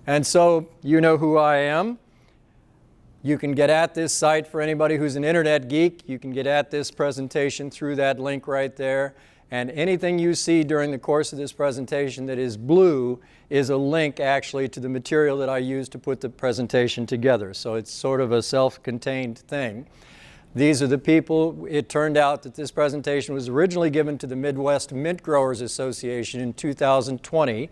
And so you know who I am. You can get at this site for anybody who's an internet geek. You can get at this presentation through that link right there. And anything you see during the course of this presentation that is blue is a link actually to the material that I used to put the presentation together. So it's sort of a self-contained thing. These are the people. It turned out that this presentation was originally given to the Midwest Mint Growers Association in 2020,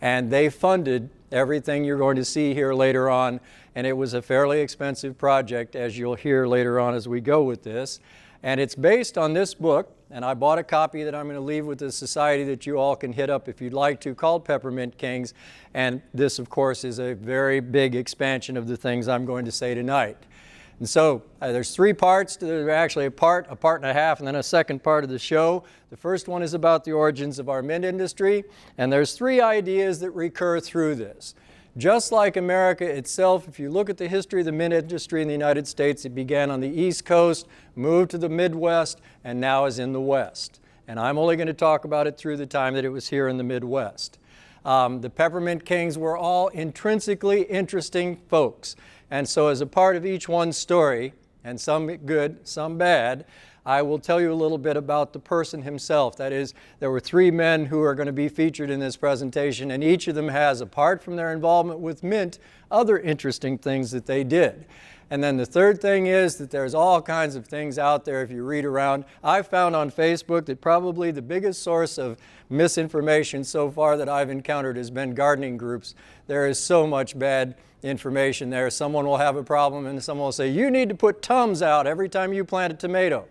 and they funded everything you're going to see here later on, and it was a fairly expensive project, as you'll hear later on as we go with this. And it's based on this book, and I bought a copy that I'm going to leave with the society that you all can hit up if you'd like to, called Peppermint Kings, and this, of course, is a very big expansion of the things I'm going to say tonight. And so there's three parts. There's actually a part and a half, and then a second part of the show. The first one is about the origins of our mint industry, and there's three ideas that recur through this. Just like America itself, if you look at the history of the mint industry in the United States, it began on the East Coast, moved to the Midwest, and now is in the West. And I'm only going to talk about it through the time that it was here in the Midwest. The Peppermint Kings were all intrinsically interesting folks. And so as a part of each one's story, and some good, some bad, I will tell you a little bit about the person himself. That is, there were three men who are going to be featured in this presentation, and each of them has, apart from their involvement with mint, other interesting things that they did. And then the third thing is that there's all kinds of things out there if you read around. I've found on Facebook that probably the biggest source of misinformation so far that I've encountered has been gardening groups. There is so much bad information there. Someone will have a problem and someone will say, you need to put Tums out every time you plant a tomato.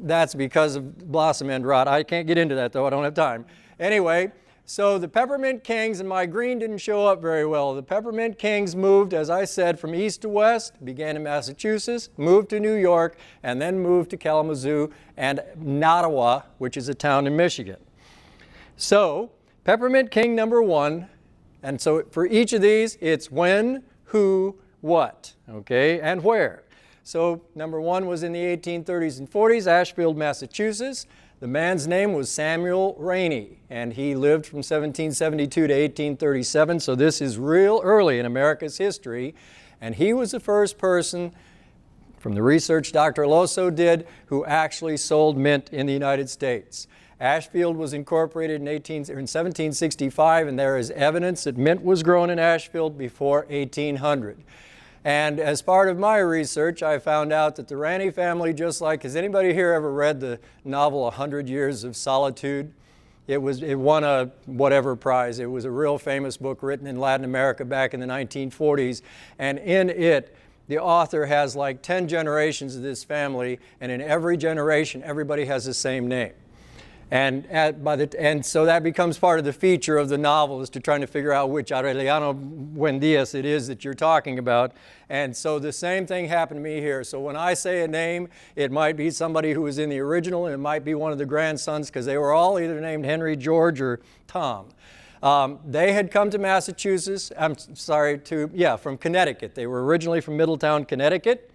That's because of blossom end rot. I can't get into that though, I don't have time. Anyway, so the Peppermint Kings, and my green didn't show up very well. The Peppermint Kings moved, as I said, from east to west, began in Massachusetts, moved to New York, and then moved to Kalamazoo and Nottawa, which is a town in Michigan. So, Peppermint King number one, and so for each of these, it's when, who, what, okay, and where. So number one was in the 1830s and 40s, Ashfield, Massachusetts. The man's name was Samuel Raney, and he lived from 1772 to 1837, so this is real early in America's history. And he was the first person, from the research Dr. Loso did, who actually sold mint in the United States. Ashfield was incorporated in 1765, and there is evidence that mint was grown in Ashfield before 1800. And as part of my research, I found out that the Ranney family, just like, has anybody here ever read the novel 100 Years of Solitude? It won a whatever prize. It was a real famous book written in Latin America back in the 1940s. And in it, the author has like 10 generations of this family, and in every generation, everybody has the same name. And so that becomes part of the feature of the novel, is to trying to figure out which Aureliano Buendias it is that you're talking about. And so the same thing happened to me here. So when I say a name, it might be somebody who was in the original, and it might be one of the grandsons, because they were all either named Henry, George, or Tom. They had come to Massachusetts, from Connecticut. They were originally from Middletown, Connecticut.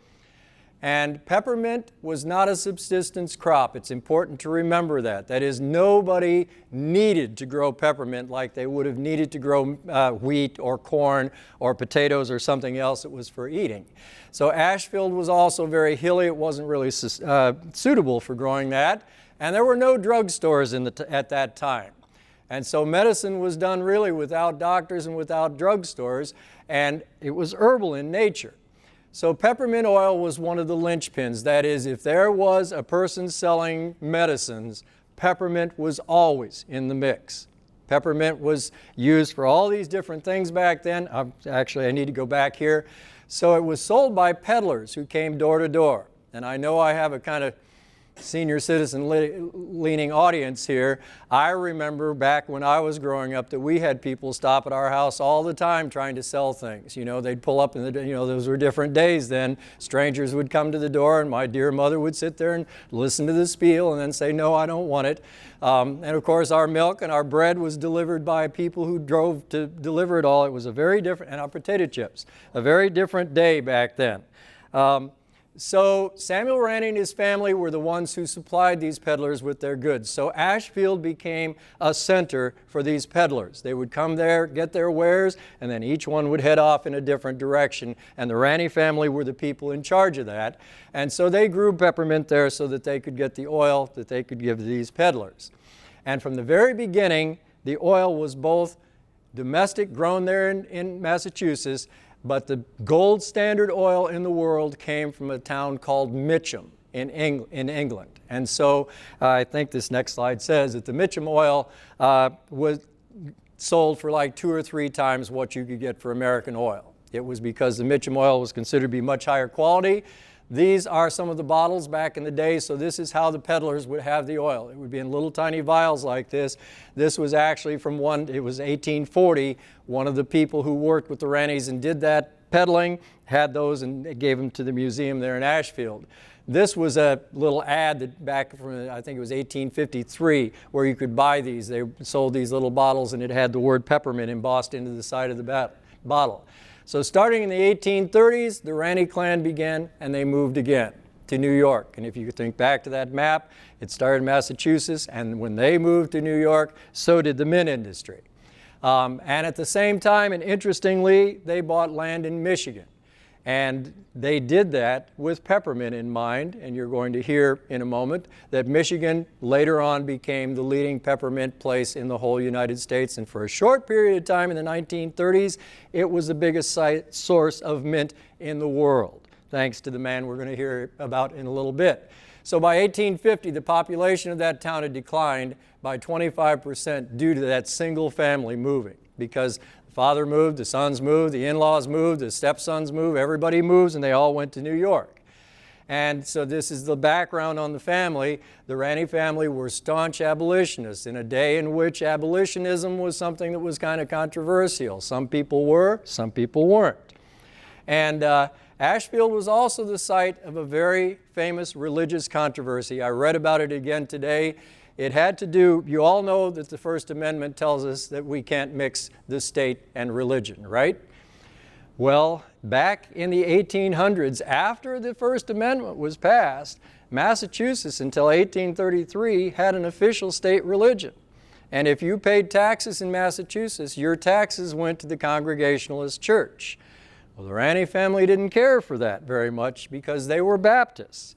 And peppermint was not a subsistence crop. It's important to remember that. That is, nobody needed to grow peppermint like they would have needed to grow wheat or corn or potatoes or something else that was for eating. So Ashfield was also very hilly. It wasn't really suitable for growing that. And there were no drugstores at that time. And so medicine was done really without doctors and without drugstores, and it was herbal in nature. So peppermint oil was one of the linchpins. That is, if there was a person selling medicines, peppermint was always in the mix. Peppermint was used for all these different things back then. Actually, I need to go back here. So it was sold by peddlers who came door to door. And I know I have a kind of senior citizen leaning audience here. I remember back when I was growing up that we had people stop at our house all the time trying to sell things. You know, they'd pull up in the, those were different days then. Strangers would come to the door, and my dear mother would sit there and listen to the spiel and then say, no, I don't want it. And of course, our milk and our bread was delivered by people who drove to deliver it all. It was a very different, and our potato chips, a very different day back then. So Samuel Ranney and his family were the ones who supplied these peddlers with their goods. So Ashfield became a center for these peddlers. They would come there, get their wares, and then each one would head off in a different direction. And the Ranney family were the people in charge of that. And so they grew peppermint there so that they could get the oil that they could give to these peddlers. And from the very beginning, the oil was both domestic, grown there in Massachusetts, but the gold standard oil in the world came from a town called Mitcham in England. And so I think this next slide says that the Mitcham oil was sold for like 2 or 3 times what you could get for American oil. It was because the Mitcham oil was considered to be much higher quality. These are some of the bottles back in the day, so this is how the peddlers would have the oil. It would be in little tiny vials like this. This was actually from it was 1840. One of the people who worked with the Ranneys and did that peddling had those and gave them to the museum there in Ashfield. This was a little ad that back from, I think it was 1853, where you could buy these. They sold these little bottles and it had the word peppermint embossed into the side of the bottle. So starting in the 1830s, the Ranney clan began and they moved again to New York. And if you think back to that map, it started in Massachusetts, and when they moved to New York, so did the mint industry. And at the same time, and interestingly, they bought land in Michigan. And they did that with peppermint in mind, and you're going to hear in a moment that Michigan later on became the leading peppermint place in the whole United States. And for a short period of time in the 1930s, it was the biggest source of mint in the world, thanks to the man we're going to hear about in a little bit. So by 1850, the population of that town had declined by 25% due to that single family moving, because father moved, the sons moved, the in-laws moved, the stepsons moved, everybody moves, and they all went to New York. And so this is the background on the family. The Ranney family were staunch abolitionists in a day in which abolitionism was something that was kind of controversial. Some people were, some people weren't. And Ashfield was also the site of a very famous religious controversy. I read about it again today. It had to do, you all know that the First Amendment tells us that we can't mix the state and religion, right? Well, back in the 1800s, after the First Amendment was passed, Massachusetts until 1833 had an official state religion. And if you paid taxes in Massachusetts, your taxes went to the Congregationalist Church. Well, the Ranney family didn't care for that very much because they were Baptists.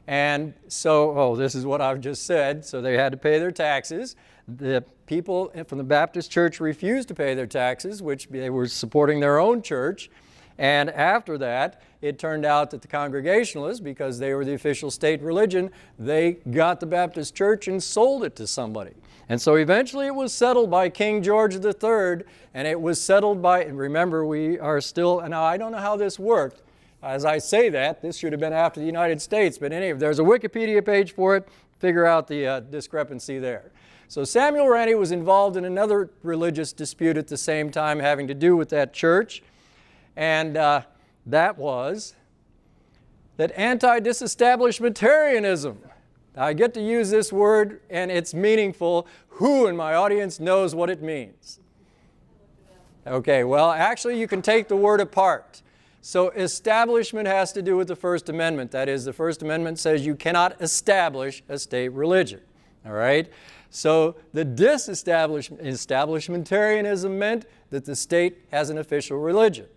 And so, this is what I've just said, so they had to pay their taxes. The people from the Baptist church refused to pay their taxes, which they were supporting their own church. And after that, it turned out that the Congregationalists, because they were the official state religion, they got the Baptist church and sold it to somebody. And so eventually it was settled by King George III, and it was settled by, and remember, we are still, and now I don't know how this worked. As I say that, this should have been after the United States, but anyway, there's a Wikipedia page for it. Figure out the discrepancy there. So Samuel Ranney was involved in another religious dispute at the same time having to do with that church, and that was that anti-disestablishmentarianism. I get to use this word, and it's meaningful. Who in my audience knows what it means? Okay, well, actually, you can take the word apart. So establishment has to do with the First Amendment. That is, the First Amendment says you cannot establish a state religion. All right? So the disestablishmentarianism meant that the state has an official religion.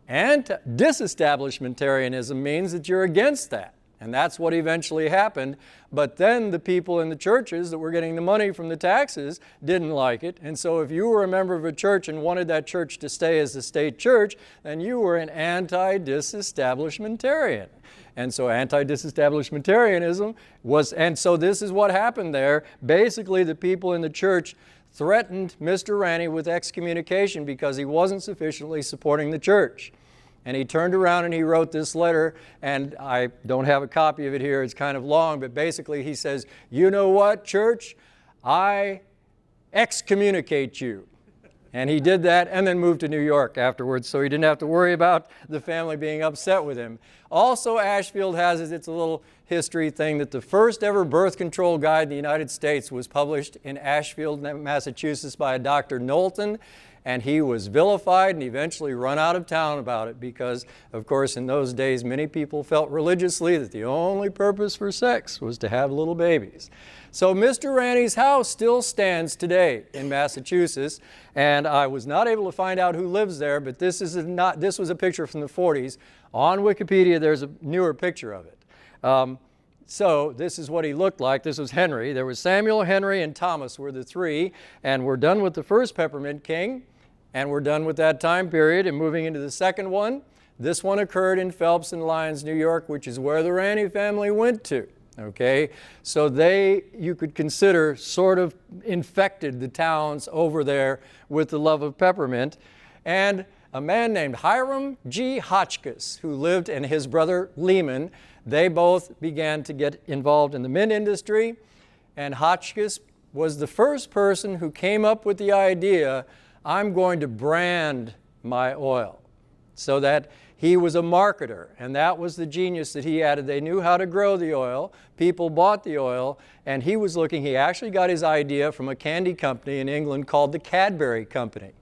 And disestablishmentarianism means that you're against that. And that's what eventually happened. But then the people in the churches that were getting the money from the taxes didn't like it. And so if you were a member of a church and wanted that church to stay as a state church, then you were an anti-disestablishmentarian. And so anti-disestablishmentarianism was, and so this is what happened there. Basically, the people in the church threatened Mr. Ranney with excommunication because he wasn't sufficiently supporting the church. And he turned around and he wrote this letter, and I don't have a copy of it here, it's kind of long, but basically he says, you know what, church? I excommunicate you. And he did that and then moved to New York afterwards, so he didn't have to worry about the family being upset with him. Also, Ashfield has its little history thing that the first ever birth control guide in the United States was published in Ashfield, Massachusetts by a Dr. Knowlton. and he was vilified and eventually run out of town about it because, of course, in those days, many people felt religiously that the only purpose for sex was to have little babies. So Mr. Ranneys' house still stands today in Massachusetts, and I was not able to find out who lives there, but this was a picture from the 40s. On Wikipedia, there's a newer picture of it. So this is what he looked like. This was Henry. There was Samuel, Henry, and Thomas were the three, and we're done with the first Peppermint King, and we're done with that time period and moving into the second one. This one occurred in Phelps and Lyons, New York, which is where the Ranney family went to. Okay, so you could consider, sort of infected the towns over there with the love of peppermint. And a man named Hiram G. Hotchkiss, who lived, and his brother Lehman, they both began to get involved in the mint industry. And Hotchkiss was the first person who came up with the idea, I'm going to brand my oil, so that he was a marketer, and that was the genius that he added. They knew how to grow the oil, people bought the oil, and he actually got his idea from a candy company in England called the Cadbury Company.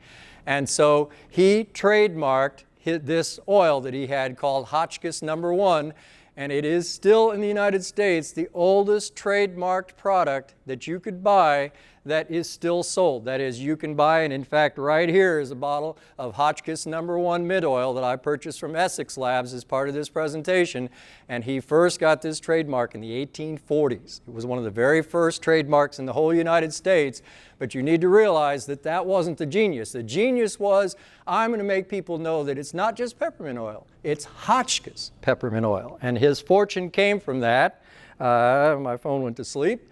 And so he trademarked this oil that he had called Hotchkiss No. 1, and it is still in the United States the oldest trademarked product that you could buy that is still sold. That is, you can buy, and in fact right here is a bottle of Hotchkiss No. 1 mint oil that I purchased from Essex Labs as part of this presentation, and he first got this trademark in the 1840s. It was one of the very first trademarks in the whole United States, but you need to realize that that wasn't the genius. The genius was, I'm going to make people know that it's not just peppermint oil, it's Hotchkiss peppermint oil, and his fortune came from that. My phone went to sleep.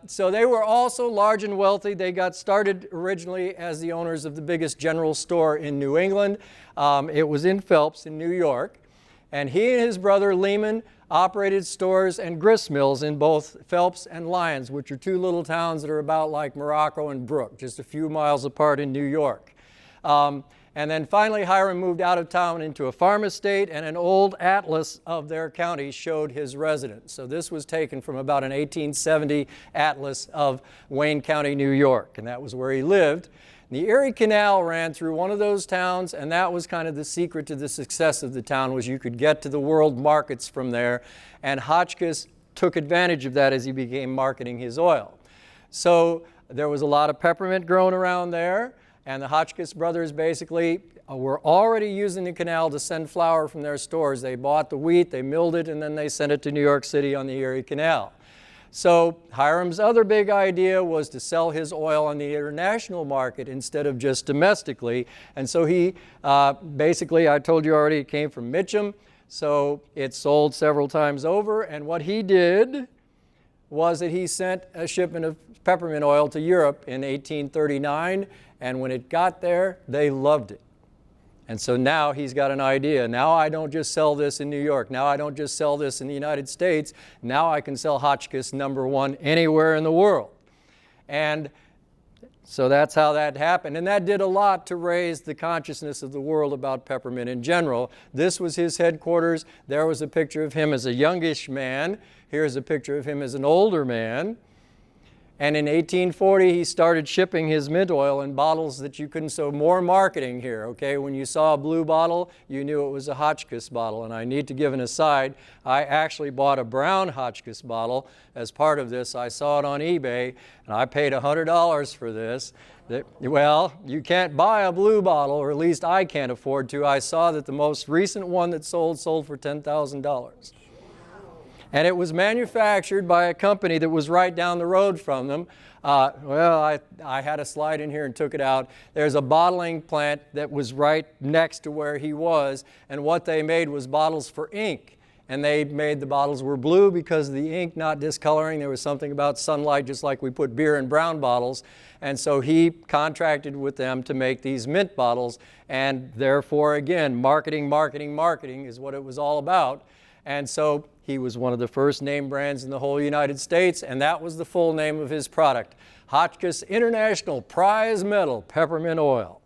So they were also large and wealthy. They got started originally as the owners of the biggest general store in New England. It was in Phelps in New York. And he and his brother Lehman operated stores and grist mills in both Phelps and Lyons, which are two little towns that are about like Morocco and Brook, just a few miles apart in New York. And then finally Hiram moved out of town into a farm estate, and an old atlas of their county showed his residence. So this was taken from about an 1870 atlas of Wayne County, New York, and that was where he lived. The Erie Canal ran through one of those towns, and that was kind of the secret to the success of the town, was you could get to the world markets from there, and Hotchkiss took advantage of that as he began marketing his oil. So there was a lot of peppermint grown around there, and the Hotchkiss brothers basically were already using the canal to send flour from their stores. They bought the wheat, they milled it, and then they sent it to New York City on the Erie Canal. So Hiram's other big idea was to sell his oil on the international market instead of just domestically. And so he basically, I told you already, it came from Mitcham, so it sold several times over. And what he did was that he sent a shipment of peppermint oil to Europe in 1839, and when it got there, they loved it. And so now he's got an idea. Now I don't just sell this in New York. Now I don't just sell this in the United States. Now I can sell Hotchkiss No. 1 anywhere in the world. And so that's how that happened. And that did a lot to raise the consciousness of the world about peppermint in general. This was his headquarters. There was a picture of him as a youngish man. Here's a picture of him as an older man. And in 1840, he started shipping his mint oil in bottles that you couldn't, so more marketing here, okay? When you saw a blue bottle, you knew it was a Hotchkiss bottle. And I need to give an aside, I actually bought a brown Hotchkiss bottle as part of this. I saw it on eBay, and I paid $100 for this. Well, you can't buy a blue bottle, or at least I can't afford to. I saw that the most recent one that sold for $10,000. And it was manufactured by a company that was right down the road from them. I had a slide in here and took it out. There's a bottling plant that was right next to where he was, and what they made was bottles for ink. And they made the bottles were blue because of the ink not discoloring. There was something about sunlight, just like we put beer in brown bottles. And so he contracted with them to make these mint bottles. And therefore, again, marketing is what it was all about. And so he was one of the first name brands in the whole United States, and that was the full name of his product, Hotchkiss International Prize Metal Peppermint Oil.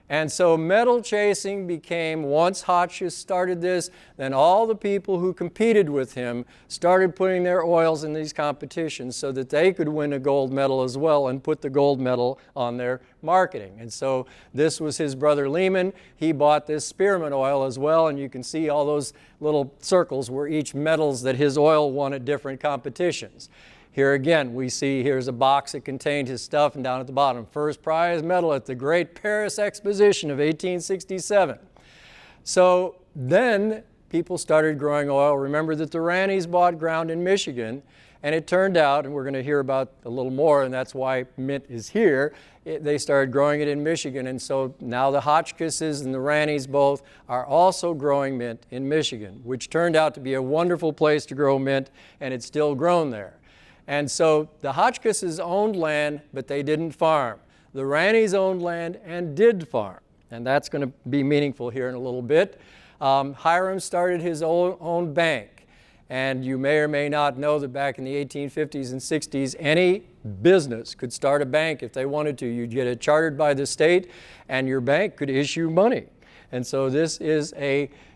And so metal chasing became, once Hotchkiss started this, then all the people who competed with him started putting their oils in these competitions so that they could win a gold medal as well and put the gold medal on their marketing. And so this was his brother Lehman. He bought this spearmint oil as well, and you can see all those little circles were each medals that his oil won at different competitions. Here again, we see here's a box that contained his stuff, and down at the bottom, first prize medal at the Great Paris Exposition of 1867. So then people started growing oil. Remember that the Ranneys bought ground in Michigan, and it turned out, and we're going to hear about a little more, and that's why mint is here, they started growing it in Michigan, and so now the Hotchkisses and the Ranneys both are also growing mint in Michigan, which turned out to be a wonderful place to grow mint, and it's still grown there. And so the Hotchkisses owned land, but they didn't farm. The Ranneys owned land and did farm, and that's going to be meaningful here in a little bit. Hiram started his own bank, and you may or may not know that back in the 1850s and 60s, any business could start a bank if they wanted to. You'd get it chartered by the state, and your bank could issue money. And so this is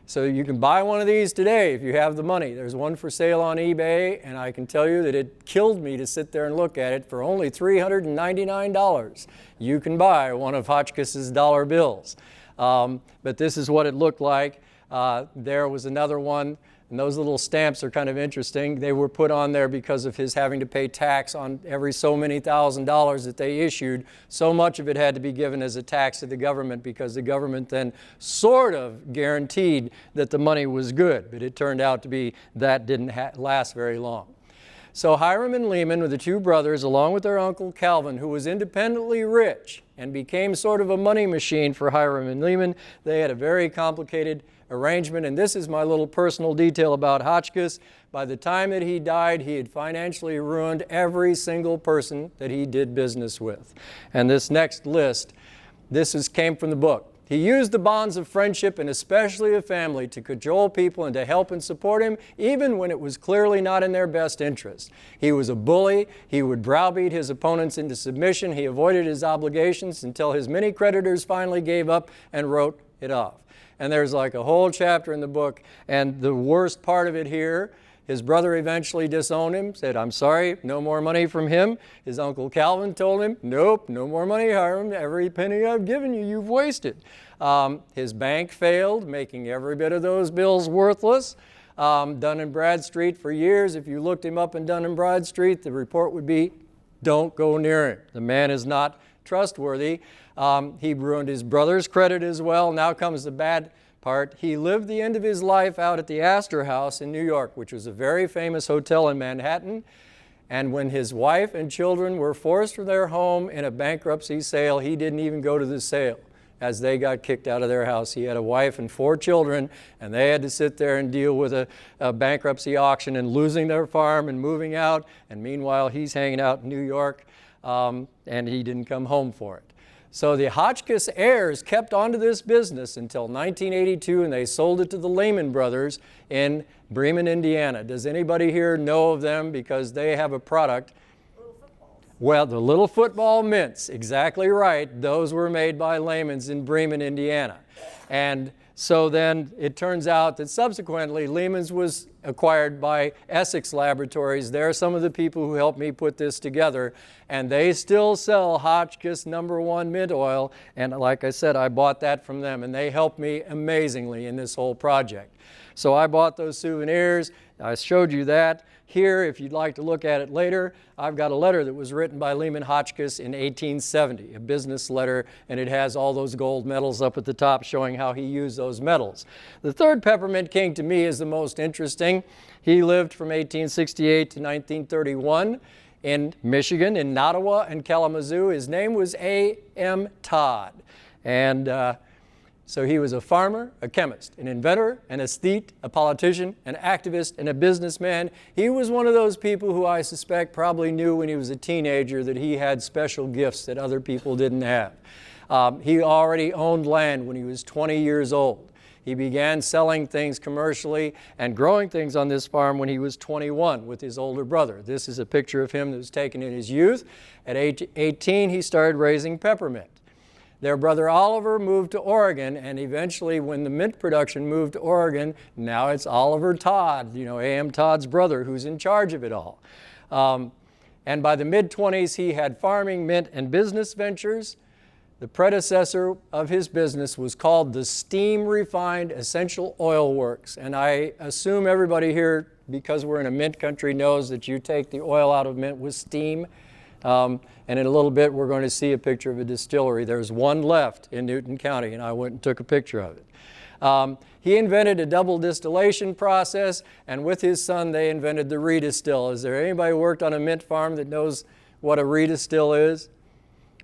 so you can buy one of these today if you have the money. There's one for sale on eBay, and I can tell you that it killed me to sit there and look at it. For only $399, you can buy one of Hotchkiss's dollar bills. But this is what it looked like. There was another one, and those little stamps are kind of interesting. They were put on there because of his having to pay tax on every so many $1,000s that they issued. So much of it had to be given as a tax to the government because the government then sort of guaranteed that the money was good, but it turned out to be that didn't last very long. So Hiram and Lehman were the two brothers, along with their uncle Calvin, who was independently rich and became sort of a money machine for Hiram and Lehman. They had a very complicated arrangement, and this is my little personal detail about Hotchkiss. By the time that he died, he had financially ruined every single person that he did business with. And this next list, came from the book. He used the bonds of friendship and especially of family to cajole people and to help and support him, even when it was clearly not in their best interest. He was a bully. He would browbeat his opponents into submission. He avoided his obligations until his many creditors finally gave up and wrote it off. And there's like a whole chapter in the book, and the worst part of it here, his brother eventually disowned him, said, "I'm sorry, no more money from him." His uncle Calvin told him, "Nope, no more money, Hiram. Every penny I've given you, you've wasted." His bank failed, making every bit of those bills worthless. Dun & Bradstreet for years, if you looked him up in Dun & Bradstreet, the report would be, "Don't go near him. The man is not trustworthy." He ruined his brother's credit as well. Now comes the bad part. He lived the end of his life out at the Astor House in New York, which was a very famous hotel in Manhattan. And when his wife and children were forced from their home in a bankruptcy sale, he didn't even go to the sale as they got kicked out of their house. He had a wife and 4 children, and they had to sit there and deal with a bankruptcy auction and losing their farm and moving out. And meanwhile, he's hanging out in New York, and he didn't come home for it. So the Hotchkiss heirs kept on to this business until 1982, and they sold it to the Lehman brothers in Bremen, Indiana. Does anybody here know of them? Because they have a product. Little footballs. Well, the little football mints, exactly right. Those were made by Lehman's in Bremen, Indiana. And so then it turns out that subsequently Lehman's was acquired by Essex Laboratories. They're some of the people who helped me put this together, and they still sell Hotchkiss #1 mint oil, and like I said, I bought that from them, and they helped me amazingly in this whole project. So I bought those souvenirs. I showed you that. Here, if you'd like to look at it later, I've got a letter that was written by Lehman Hotchkiss in 1870, a business letter, and it has all those gold medals up at the top showing how he used those metals. The third Peppermint King to me is the most interesting. He lived from 1868 to 1931 in Michigan, in Nottawa and Kalamazoo. His name was A.M. Todd. And so he was a farmer, a chemist, an inventor, an aesthete, a politician, an activist, and a businessman. He was one of those people who I suspect probably knew when he was a teenager that he had special gifts that other people didn't have. He already owned land when he was 20 years old. He began selling things commercially and growing things on this farm when he was 21 with his older brother. This is a picture of him that was taken in his youth. At age 18, he started raising peppermint. Their brother Oliver moved to Oregon, and eventually when the mint production moved to Oregon, now it's Oliver Todd, A.M. Todd's brother, who's in charge of it all. And by the mid-20s, he had farming, mint, and business ventures. The predecessor of his business was called the Steam Refined Essential Oil Works. And I assume everybody here, because we're in a mint country, knows that you take the oil out of mint with steam. And in a little bit, we're going to see a picture of a distillery. There's one left in Newton County, and I went and took a picture of it. He invented a double distillation process, and with his son, they invented the redistill. Is there anybody who worked on a mint farm that knows what a redistill is?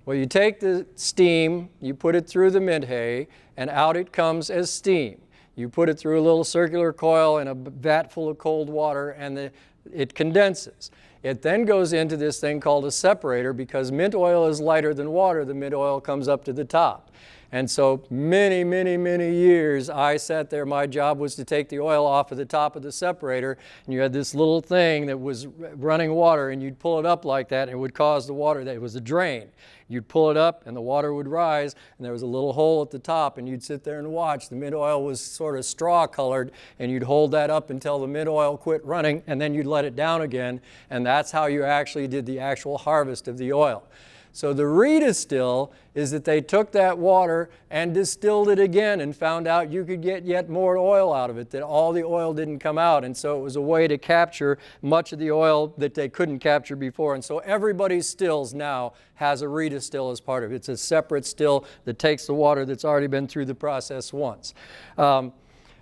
Well, you take the steam, you put it through the mint hay, and out it comes as steam. You put it through a little circular coil in a vat full of cold water, and it condenses. It then goes into this thing called a separator. Because mint oil is lighter than water, the mint oil comes up to the top. And so many, many, many years I sat there. My job was to take the oil off of the top of the separator, and you had this little thing that was running water, and you'd pull it up like that, and it would cause the water, that it was a drain. You'd pull it up and the water would rise, and there was a little hole at the top, and you'd sit there and watch. The mint oil was sort of straw colored, and you'd hold that up until the mint oil quit running, and then you'd let it down again, and that's how you actually did the actual harvest of the oil. So the redistill is that they took that water and distilled it again and found out you could get yet more oil out of it, that all the oil didn't come out. And so it was a way to capture much of the oil that they couldn't capture before. And so everybody's stills now has a redistill as part of it. It's a separate still that takes the water that's already been through the process once.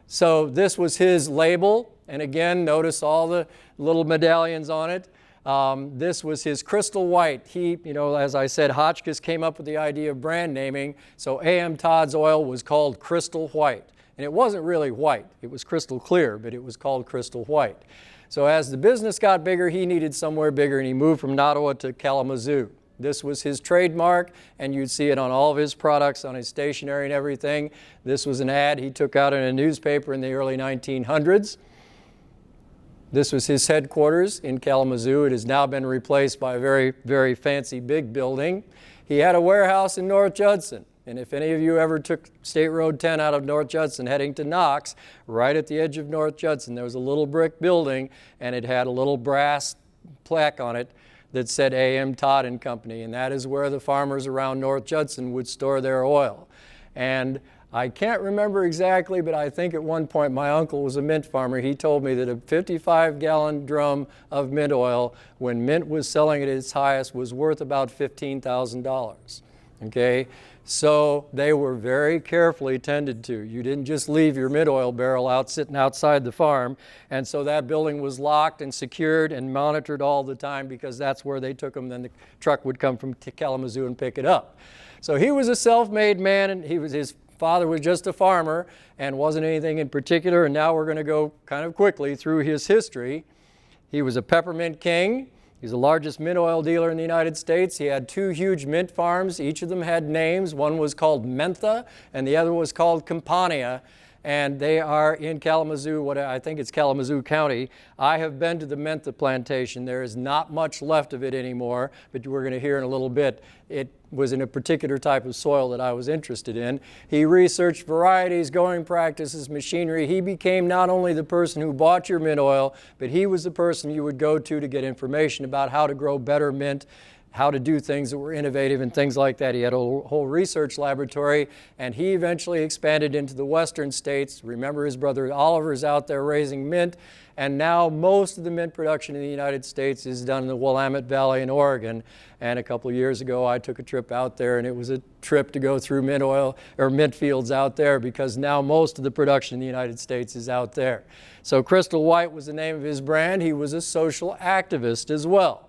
So this was his label. And again, notice all the little medallions on it. This was his Crystal White. He, as I said, Hotchkiss came up with the idea of brand naming, so A.M. Todd's oil was called Crystal White. And it wasn't really white. It was crystal clear, but it was called Crystal White. So as the business got bigger, he needed somewhere bigger, and he moved from Nottawa to Kalamazoo. This was his trademark, and you'd see it on all of his products, on his stationery and everything. This was an ad he took out in a newspaper in the early 1900s. This was his headquarters in Kalamazoo. It has now been replaced by a very, very fancy big building. He had a warehouse in North Judson. And if any of you ever took State Road 10 out of North Judson heading to Knox, right at the edge of North Judson, there was a little brick building, and it had a little brass plaque on it that said A.M. Todd and Company. And that is where the farmers around North Judson would store their oil. And I can't remember exactly, but I think at one point my uncle was a mint farmer. He told me that a 55-gallon drum of mint oil, when mint was selling at its highest, was worth about $15,000. Okay? So they were very carefully tended to. You didn't just leave your mint oil barrel out sitting outside the farm. And so that building was locked and secured and monitored all the time, because that's where they took them. Then the truck would come from Kalamazoo and pick it up. So he was a self-made man, and his father was just a farmer and wasn't anything in particular. And now we're going to go kind of quickly through his history. He was a peppermint king. He's the largest mint oil dealer in the United States. He had 2 huge mint farms. Each of them had names. One was called Mentha, and the other was called Campania. And they are in Kalamazoo, I think it's Kalamazoo County. I have been to the Mentha plantation. There is not much left of it anymore, but we're going to hear in a little bit. It was in a particular type of soil that I was interested in. He researched varieties, growing practices, machinery. He became not only the person who bought your mint oil, but he was the person you would go to get information about how to grow better mint, how to do things that were innovative and things like that. He had a whole research laboratory, and he eventually expanded into the western states. Remember, his brother Oliver's out there raising mint, and now most of the mint production in the United States is done in the Willamette Valley in Oregon. And a couple of years ago, I took a trip out there, and it was a trip to go through mint oil or mint fields out there, because now most of the production in the United States is out there. So Crystal White was the name of his brand. He was a social activist as well.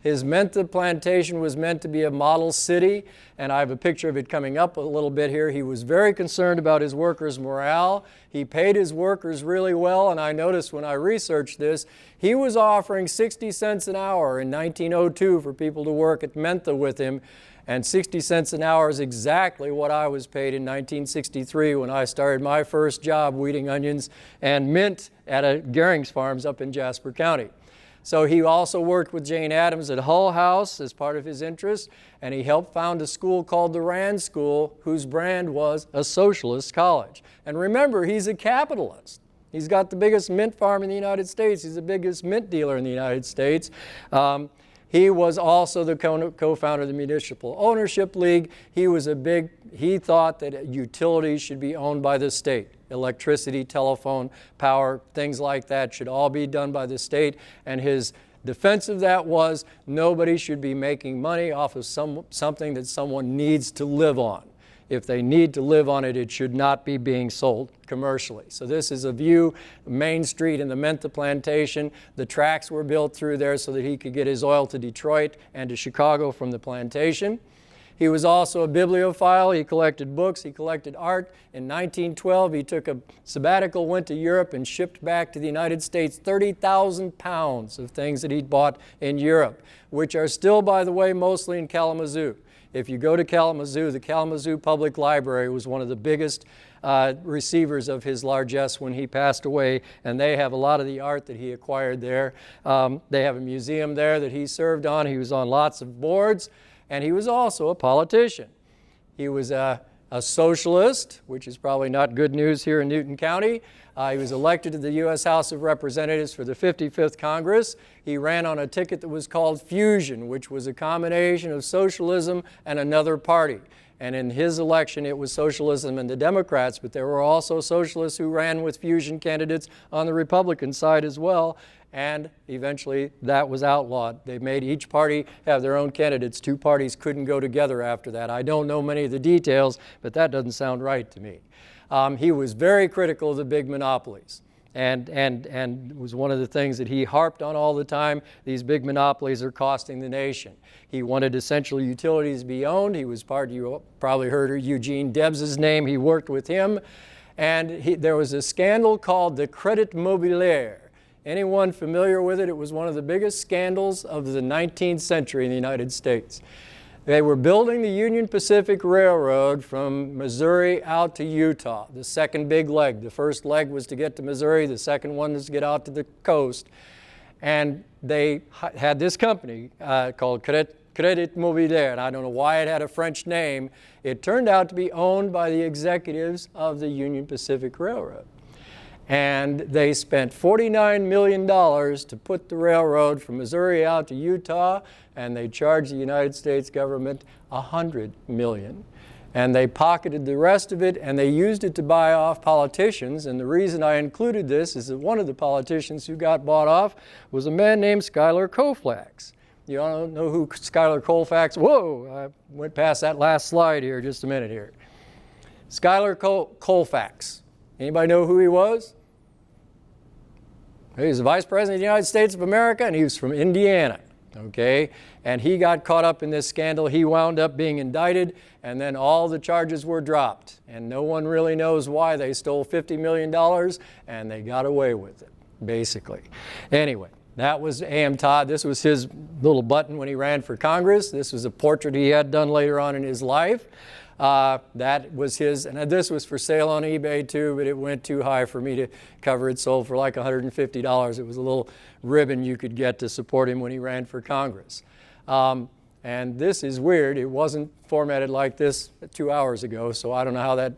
His Mentha plantation was meant to be a model city, and I have a picture of it coming up a little bit here. He was very concerned about his workers' morale. He paid his workers really well, and I noticed when I researched this, he was offering 60 cents an hour in 1902 for people to work at Mentha with him, and 60 cents an hour is exactly what I was paid in 1963 when I started my first job weeding onions and mint at a Gehring's Farms up in Jasper County. So he also worked with Jane Addams at Hull House as part of his interest, and he helped found a school called the Rand School, whose brand was a socialist college. And remember, he's a capitalist. He's got the biggest mint farm in the United States. He's the biggest mint dealer in the United States. He was also the co-founder of the Municipal Ownership League. He thought that utilities should be owned by the state. Electricity, telephone, power, things like that should all be done by the state. And his defense of that was nobody should be making money off of something that someone needs to live on. If they need to live on it, it should not be being sold commercially. So this is a view, Main Street in the Mentha plantation. The tracks were built through there so that he could get his oil to Detroit and to Chicago from the plantation. He was also a bibliophile. He collected books. He collected art. In 1912, he took a sabbatical, went to Europe, and shipped back to the United States 30,000 pounds of things that he'd bought in Europe, which are still, by the way, mostly in Kalamazoo. If you go to Kalamazoo, the Kalamazoo Public Library was one of the biggest receivers of his largesse when he passed away, and they have a lot of the art that he acquired there. They have a museum there that he served on. He was on lots of boards, and he was also a politician. He was a socialist, which is probably not good news here in Newton County. He was elected to the U.S. House of Representatives for the 55th Congress. He ran on a ticket that was called Fusion, which was a combination of socialism and another party. And in his election, it was socialism and the Democrats, but there were also socialists who ran with Fusion candidates on the Republican side as well. And eventually, that was outlawed. They made each party have their own candidates. Two parties couldn't go together after that. I don't know many of the details, but that doesn't sound right to me. He was very critical of the big monopolies. And was one of the things that he harped on all the time. These big monopolies are costing the nation. He wanted essential utilities to be owned. He was you probably heard Eugene Debs' name. He worked with him. And there was a scandal called the Credit Mobilier. Anyone familiar with it? It was one of the biggest scandals of the 19th century in the United States. They were building the Union Pacific Railroad from Missouri out to Utah, the second big leg. The first leg was to get to Missouri. The second one was to get out to the coast. And they had this company called Credit Mobilier, and I don't know why it had a French name. It turned out to be owned by the executives of the Union Pacific Railroad. And they spent $49 million to put the railroad from Missouri out to Utah, and they charged the United States government $100 million. And they pocketed the rest of it, and they used it to buy off politicians. And the reason I included this is that one of the politicians who got bought off was a man named Schuyler Colfax. You don't know who Schuyler Colfax? Whoa, I went past that last slide here, just a minute here. Schuyler Colfax. Anybody know who he was? He was the Vice President of the United States of America, and he was from Indiana, okay? And he got caught up in this scandal. He wound up being indicted, and then all the charges were dropped. And no one really knows why. They stole $50 million, and they got away with it, basically. Anyway, that was A.M. Todd. This was his little button when he ran for Congress. This was a portrait he had done later on in his life. That was his, and this was for sale on eBay too, but it went too high for me to cover. It sold for like $150. It was a little ribbon you could get to support him when he ran for Congress. And this is weird. It wasn't formatted like this 2 hours ago, so I don't know how that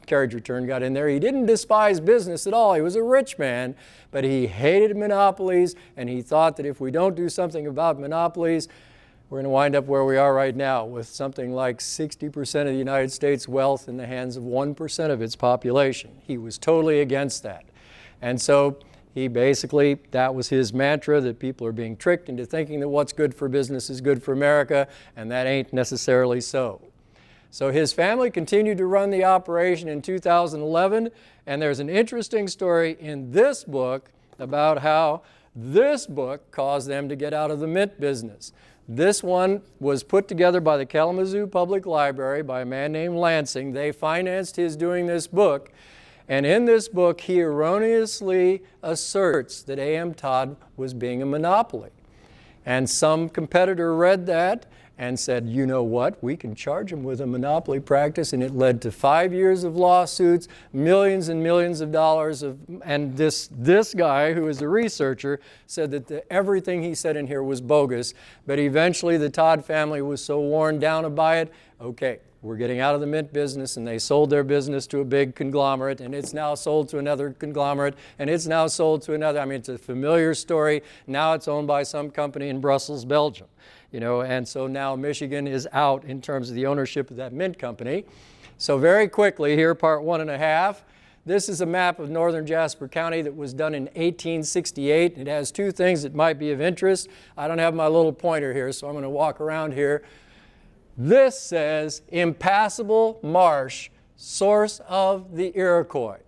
carriage return got in there. He didn't despise business at all. He was a rich man, but he hated monopolies, and he thought that if we don't do something about monopolies, we're going to wind up where we are right now with something like 60% of the United States' wealth in the hands of 1% of its population. He was totally against that. And so he basically, that was his mantra, that people are being tricked into thinking that what's good for business is good for America, and that ain't necessarily so. So his family continued to run the operation in 2011, and there's an interesting story in this book about how this book caused them to get out of the mint business. This one was put together by the Kalamazoo Public Library by a man named Lansing. They financed his doing this book. And in this book, he erroneously asserts that A.M. Todd was being a monopoly. And some competitor read that and said, you know what, we can charge him with a monopoly practice, and it led to 5 years of lawsuits, millions and millions of dollars and this guy, who is a researcher, said that everything he said in here was bogus, but eventually the Todd family was so worn down by it, okay, were getting out of the mint business, and they sold their business to a big conglomerate, and it's now sold to another conglomerate, and it's now sold to another. I mean, it's a familiar story. Now it's owned by some company in Brussels, Belgium. And so now Michigan is out in terms of the ownership of that mint company. So very quickly here, part 1.5. This is a map of northern Jasper County that was done in 1868. It has two things that might be of interest. I don't have my little pointer here, so I'm going to walk around here. This says impassable marsh, source of the Iroquois.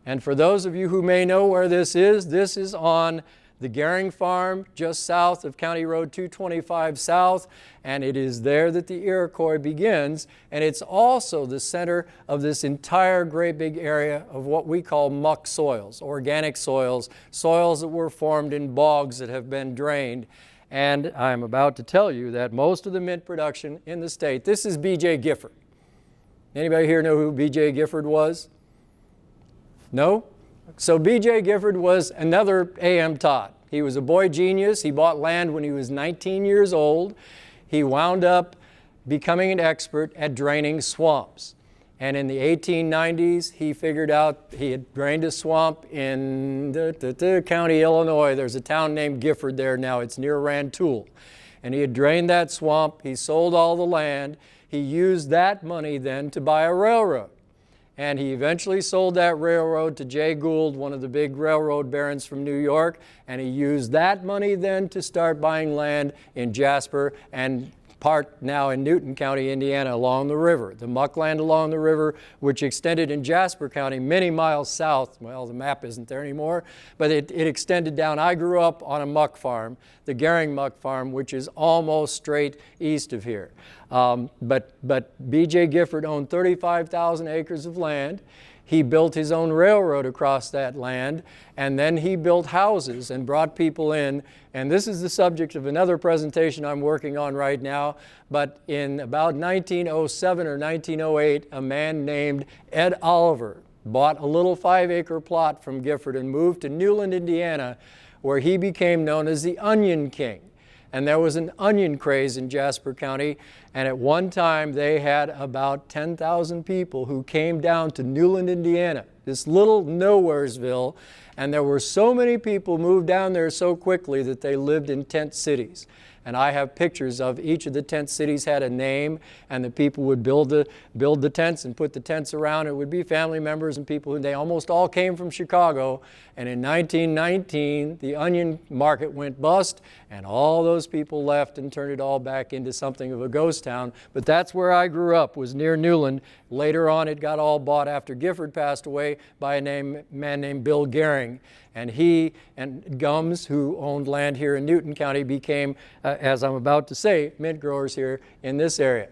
And for those of you who may know where this is on the Gehring Farm, just south of County Road 225 South, and it is there that the Iroquois begins, and it's also the center of this entire great big area of what we call muck soils, organic soils, soils that were formed in bogs that have been drained. And I'm about to tell you that most of the mint production in the state, this is B.J. Gifford. Anybody here know who B.J. Gifford was? No? So B.J. Gifford was another A.M. Todd. He was a boy genius. He bought land when he was 19 years old. He wound up becoming an expert at draining swamps. And in the 1890s, he figured out he had drained a swamp in County, Illinois. There's a town named Gifford there now. It's near Rantoul. And he had drained that swamp. He sold all the land. He used that money then to buy a railroad. And he eventually sold that railroad to Jay Gould, one of the big railroad barons from New York. And he used that money then to start buying land in Jasper and part now in Newton County, Indiana, along the river. The muck land along the river, which extended in Jasper County many miles south. Well, the map isn't there anymore, but it extended down. I grew up on a muck farm, the Gehring Muck Farm, which is almost straight east of here. But B.J. Gifford owned 35,000 acres of land. He built his own railroad across that land, and then he built houses and brought people in. And this is the subject of another presentation I'm working on right now. But in about 1907 or 1908, a man named Ed Oliver bought a little 5-acre plot from Gifford and moved to Newland, Indiana, where he became known as the Onion King. And there was an onion craze in Jasper County, and at one time they had about 10,000 people who came down to Newland, Indiana, this little nowheresville, and there were so many people moved down there so quickly that they lived in tent cities. And I have pictures of each of the tent cities had a name, and the people would build the tents and put the tents around. It would be family members and people, and they almost all came from Chicago. And in 1919, the onion market went bust, and all those people left and turned it all back into something of a ghost town. But that's where I grew up, was near Newland. Later on, it got all bought after Gifford passed away by a man named Bill Gehring. And he and Gums, who owned land here in Newton County, became, as I'm about to say, mint growers here in this area.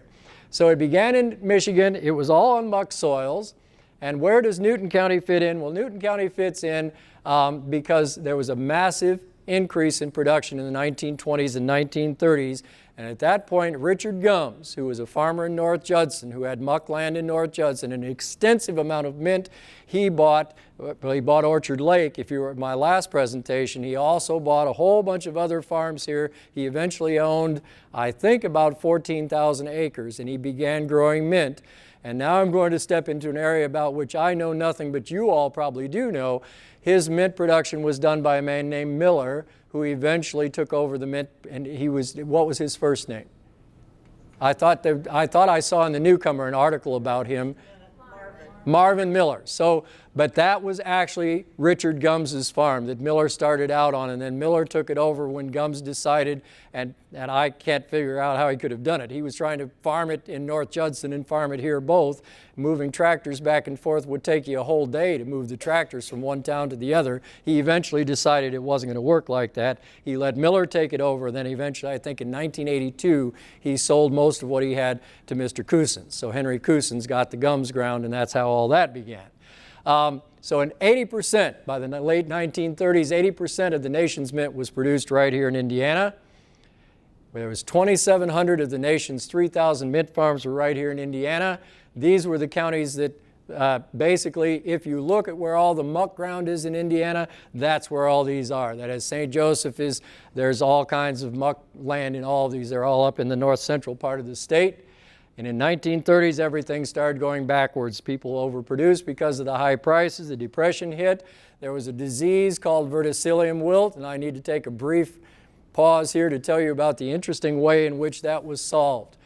So it began in Michigan. It was all on muck soils. And where does Newton County fit in? Well, Newton County fits in because there was a massive increase in production in the 1920s and 1930s. And at that point, Richard Gums, who was a farmer in North Judson, who had muck land in North Judson, an extensive amount of mint, he bought Orchard Lake. If you were at my last presentation, he also bought a whole bunch of other farms here. He eventually owned, I think, about 14,000 acres, and he began growing mint. And now I'm going to step into an area about which I know nothing, but you all probably do know. His mint production was done by a man named Miller, who eventually took over the mint, and what was his first name? I thought I saw in the Newcomer an article about him. Marvin Miller. But that was actually Richard Gums's farm that Miller started out on, and then Miller took it over when Gums decided, and I can't figure out how he could have done it. He was trying to farm it in North Judson and farm it here both. Moving tractors back and forth would take you a whole day to move the tractors from one town to the other. He eventually decided it wasn't going to work like that. He let Miller take it over, then eventually, I think in 1982, he sold most of what he had to Mr. Cousins. So Henry Cousins got the Gums ground, and that's how all that began. So in 80%, by the late 1930s, 80% of the nation's mint was produced right here in Indiana. There was 2,700 of the nation's 3,000 mint farms were right here in Indiana. These were the counties that basically, if you look at where all the muck ground is in Indiana, that's where all these are. That is, St. Joseph there's all kinds of muck land in all of these. They're all up in the north central part of the state. And in 1930s, everything started going backwards. People overproduced because of the high prices. The Depression hit. There was a disease called verticillium wilt, and I need to take a brief pause here to tell you about the interesting way in which that was solved.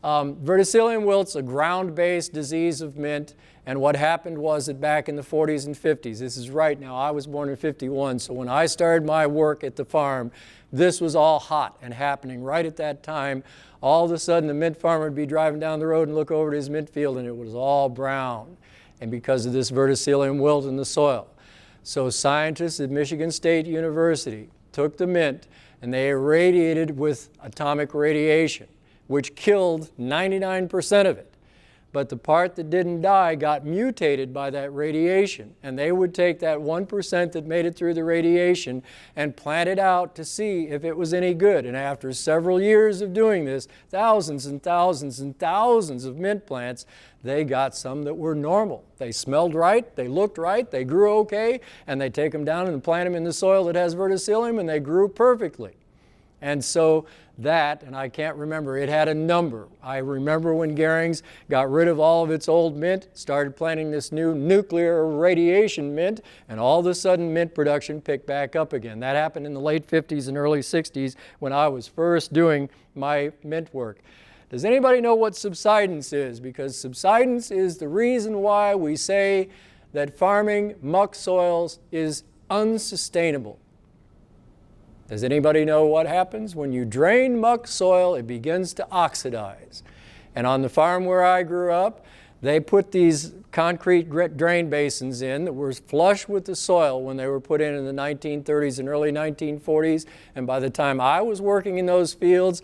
Verticillium wilt's a ground-based disease of mint, and what happened was that back in the 40s and 50s, this is right now, I was born in 51, so when I started my work at the farm, this was all hot and happening right at that time. All of a sudden, the mint farmer would be driving down the road and look over at his mint field, and it was all brown, and because of this verticillium wilt in the soil. So scientists at Michigan State University took the mint, and they irradiated with atomic radiation, which killed 99% of it. But the part that didn't die got mutated by that radiation. And they would take that 1% that made it through the radiation and plant it out to see if it was any good. And after several years of doing this, thousands and thousands and thousands of mint plants, they got some that were normal. They smelled right, they looked right, they grew okay, and they take them down and plant them in the soil that has verticillium, and they grew perfectly. And so that, and I can't remember, it had a number. I remember when Goering's got rid of all of its old mint, started planting this new nuclear radiation mint, and all of a sudden mint production picked back up again. That happened in the late 50s and early 60s when I was first doing my mint work. Does anybody know what subsidence is? Because subsidence is the reason why we say that farming muck soils is unsustainable. Does anybody know what happens? When you drain muck soil, it begins to oxidize. And on the farm where I grew up, they put these concrete drain basins in that were flush with the soil when they were put in the 1930s and early 1940s. And by the time I was working in those fields,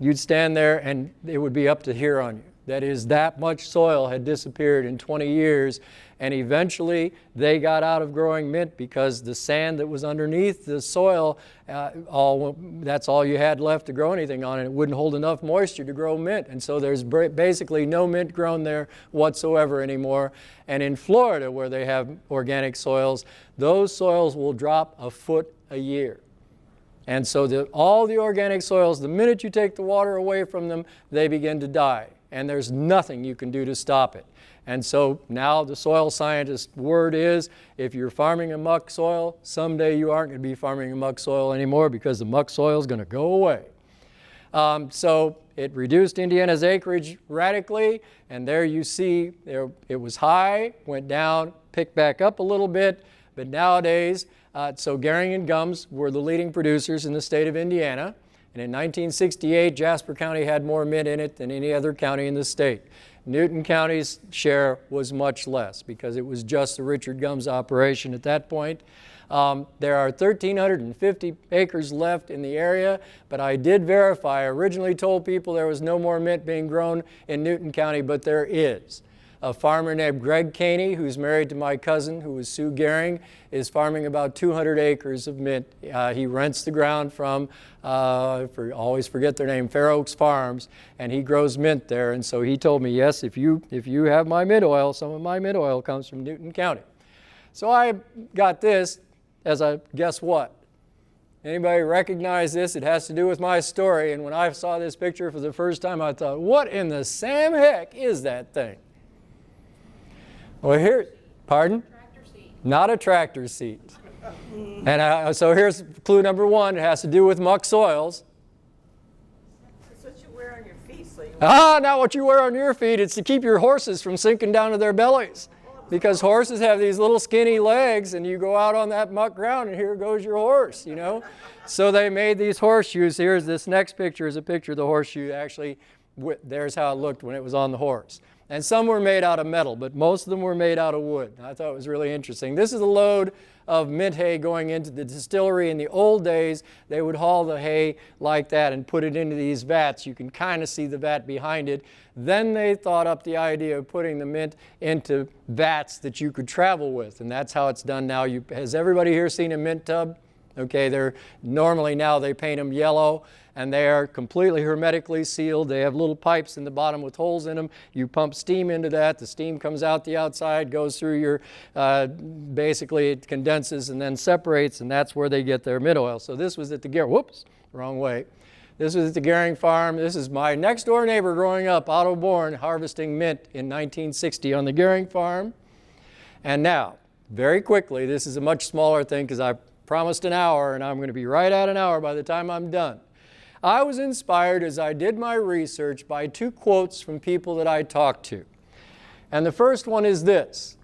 you'd stand there and it would be up to here on you. That is, that much soil had disappeared in 20 years, and eventually they got out of growing mint because the sand that was underneath the soil, that's all you had left to grow anything on, and it wouldn't hold enough moisture to grow mint. And so there's basically no mint grown there whatsoever anymore. And in Florida, where they have organic soils, those soils will drop a foot a year. And so all the organic soils, the minute you take the water away from them, they begin to die. And there's nothing you can do to stop it. And so now the soil scientist's word is, if you're farming a muck soil, someday you aren't going to be farming a muck soil anymore because the muck soil is going to go away. So it reduced Indiana's acreage radically, and there you see it was high, went down, picked back up a little bit, but nowadays, so Goering and Gums were the leading producers in the state of Indiana. And in 1968, Jasper County had more mint in it than any other county in the state. Newton County's share was much less because it was just the Richard Gums operation at that point. There are 1,350 acres left in the area, but I did verify. I originally told people there was no more mint being grown in Newton County, but there is. A farmer named Greg Caney, who's married to my cousin, who was Sue Goering, is farming about 200 acres of mint. He rents the ground from, I always forget their name, Fair Oaks Farms, and he grows mint there. And so he told me, yes, if you have my mint oil, some of my mint oil comes from Newton County. So I got this as a guess what? Anybody recognize this? It has to do with my story. And when I saw this picture for the first time, I thought, what in the Sam heck is that thing? Well, here, pardon? Tractor seat. Not a tractor seat. And so here's clue number one. It has to do with muck soils. That's what you wear on your feet. So you Not what you wear on your feet. It's to keep your horses from sinking down to their bellies. Because horses have these little skinny legs, and you go out on that muck ground, and here goes your horse, you know. So they made these horseshoes. Here's this next picture is a picture of the horseshoe. Actually, there's how it looked when it was on the horse. And some were made out of metal, but most of them were made out of wood. I thought it was really interesting. This is a load of mint hay going into the distillery. In the old days, they would haul the hay like that and put it into these vats. You can kind of see the vat behind it. Then they thought up the idea of putting the mint into vats that you could travel with, and that's how it's done now. Has everybody here seen a mint tub? Okay, normally now they paint them yellow, and they are completely hermetically sealed. They have little pipes in the bottom with holes in them. You pump steam into that. The steam comes out the outside, goes through your, basically it condenses and then separates, and that's where they get their mint oil. So this was at the whoops, wrong way. This was at the Gehring farm. This is my next door neighbor growing up, Otto Born, harvesting mint in 1960 on the Gehring farm. And now, very quickly, this is a much smaller thing because I promised an hour and I'm going to be right at an hour by the time I'm done. I was inspired as I did my research by two quotes from people that I talked to. And the first one is this.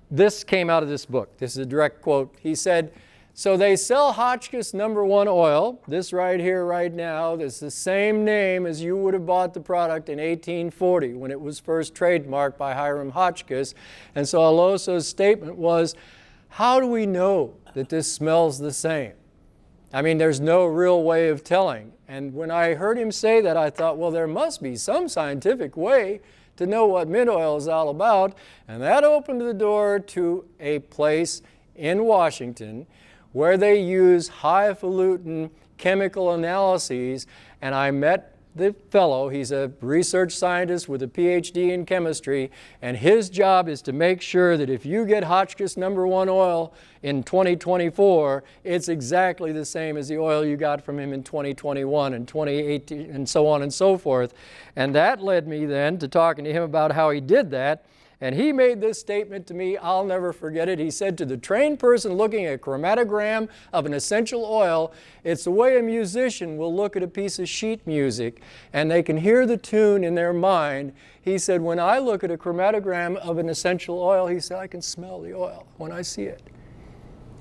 This came out of this book. This is a direct quote. He said, so they sell Hotchkiss #1 oil, this right here, right now. This is the same name as you would have bought the product in 1840 when it was first trademarked by Hiram Hotchkiss. And so Aloso's statement was, how do we know that this smells the same? I mean, there's no real way of telling. And when I heard him say that, I thought, well, there must be some scientific way to know what mint oil is all about. And that opened the door to a place in Washington where they use highfalutin chemical analyses. And I met the fellow. He's a research scientist with a PhD in chemistry, and his job is to make sure that if you get Hotchkiss #1 oil in 2024, it's exactly the same as the oil you got from him in 2021 and 2018 and so on and so forth. And that led me then to talking to him about how he did that. And he made this statement to me, I'll never forget it. He said, to the trained person looking at a chromatogram of an essential oil, it's the way a musician will look at a piece of sheet music and they can hear the tune in their mind. He said, when I look at a chromatogram of an essential oil, he said, I can smell the oil when I see it.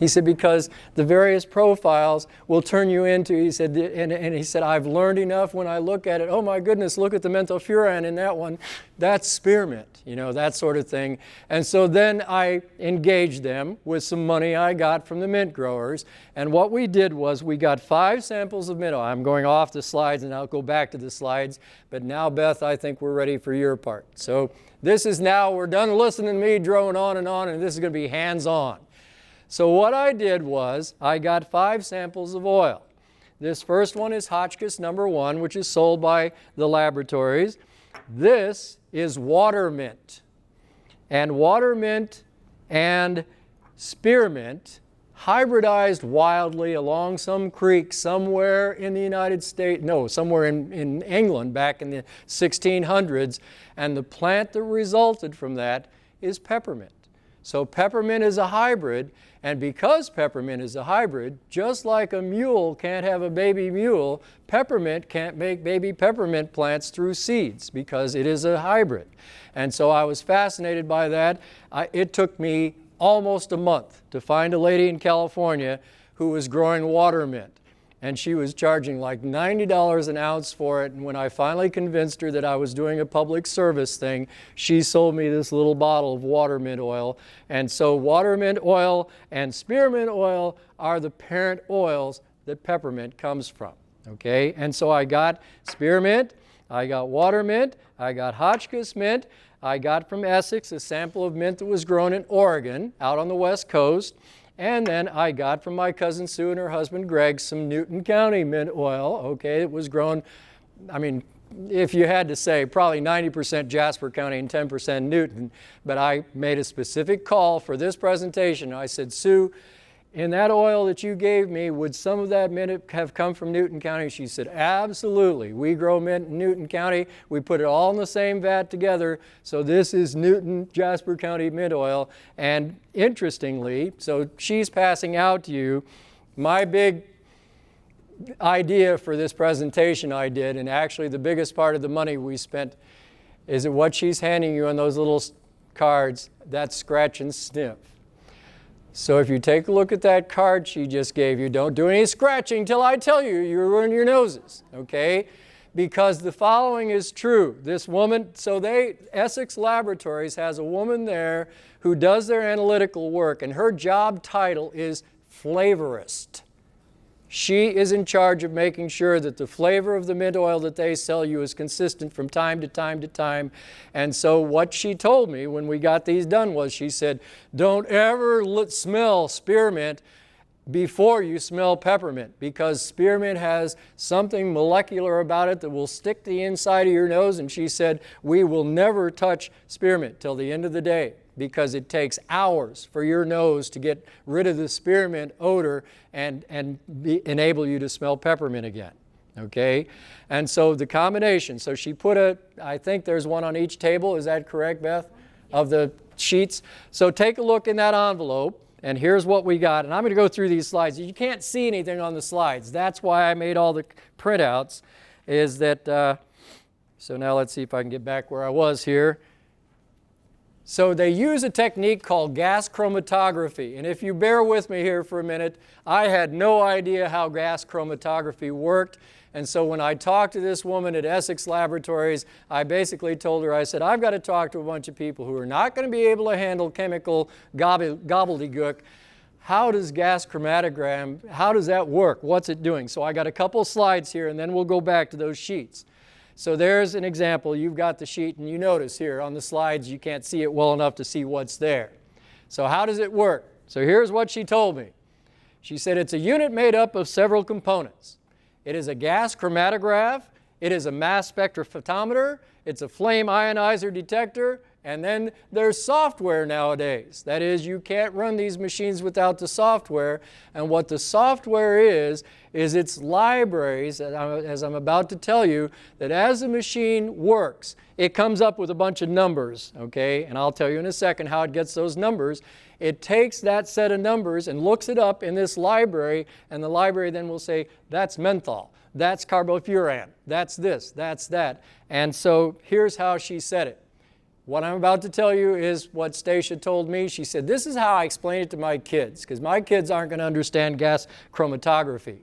He said, because the various profiles will turn you into, he said, and he said, I've learned enough when I look at it, oh my goodness, look at the methylfuran in that one, that's spearmint, you know, that sort of thing. And so then I engaged them with some money I got from the mint growers, and what we did was we got 5 samples of mint oil. I'm going off the slides and I'll go back to the slides, but now Beth, I think we're ready for your part. So this is now, we're done listening to me drone on, and this is going to be hands-on. So what I did was I got 5 samples of oil. This first one is Hotchkiss #1, which is sold by the laboratories. This is water mint. And water mint and spearmint hybridized wildly along some creek somewhere in the United States, no, somewhere in England back in the 1600s. And the plant that resulted from that is peppermint. So peppermint is a hybrid, and because peppermint is a hybrid, just like a mule can't have a baby mule, peppermint can't make baby peppermint plants through seeds because it is a hybrid. And so I was fascinated by that. It took me almost a month to find a lady in California who was growing water mint. And she was charging like $90 an ounce for it. And when I finally convinced her that I was doing a public service thing, she sold me this little bottle of water mint oil. And so water mint oil and spearmint oil are the parent oils that peppermint comes from. Okay? And so I got spearmint, I got water mint, I got Hotchkiss mint, I got from Essex a sample of mint that was grown in Oregon, out on the West Coast. And then I got from my cousin Sue and her husband Greg some Newton County mint oil, okay, it was grown, I mean, if you had to say, probably 90% Jasper County and 10% Newton, but I made a specific call for this presentation. I said, Sue, in that oil that you gave me, would some of that mint have come from Newton County? She said, absolutely. We grow mint in Newton County. We put it all in the same vat together. So this is Newton Jasper County mint oil. And interestingly, so she's passing out to you my big idea for this presentation I did, and actually the biggest part of the money we spent is that what she's handing you on those little cards, that's scratch and sniff. So if you take a look at that card she just gave you, don't do any scratching till I tell you, you ruin your noses, okay? Because the following is true. This woman, Essex Laboratories has a woman there who does their analytical work, and her job title is flavorist. She is in charge of making sure that the flavor of the mint oil that they sell you is consistent from time to time to time. And so what she told me when we got these done was, she said, don't ever smell spearmint before you smell peppermint, because spearmint has something molecular about it that will stick to the inside of your nose. And she said, we will never touch spearmint till the end of the day, because it takes hours for your nose to get rid of the spearmint odor and enable you to smell peppermint again. Okay? And so the combination, so she put I think there's one on each table, is that correct, Beth? Of the sheets. So take a look in that envelope, and here's what we got. And I'm going to go through these slides. You can't see anything on the slides. That's why I made all the printouts, is that, so now let's see if I can get back where I was here. So they use a technique called gas chromatography. And if you bear with me here for a minute, I had no idea how gas chromatography worked. And so when I talked to this woman at Essex Laboratories, I basically told her, I said, I've got to talk to a bunch of people who are not going to be able to handle chemical gobbledygook. How does gas chromatogram, how does that work? What's it doing? So I got a couple slides here, and then we'll go back to those sheets. So there's an example. You've got the sheet, and you notice here on the slides you can't see it well enough to see what's there. So how does it work? So here's what she told me. She said it's a unit made up of several components. It is a gas chromatograph, it is a mass spectrophotometer, it's a flame ionizer detector, and then there's software nowadays. That is, you can't run these machines without the software. And what the software is its libraries, as I'm about to tell you, that as the machine works, it comes up with a bunch of numbers, okay? And I'll tell you in a second how it gets those numbers. It takes that set of numbers and looks it up in this library, and the library then will say, that's menthol, that's carbofuran, that's this, that's that. And so here's how she said it. What I'm about to tell you is what Stacia told me. She said, this is how I explain it to my kids, because my kids aren't going to understand gas chromatography.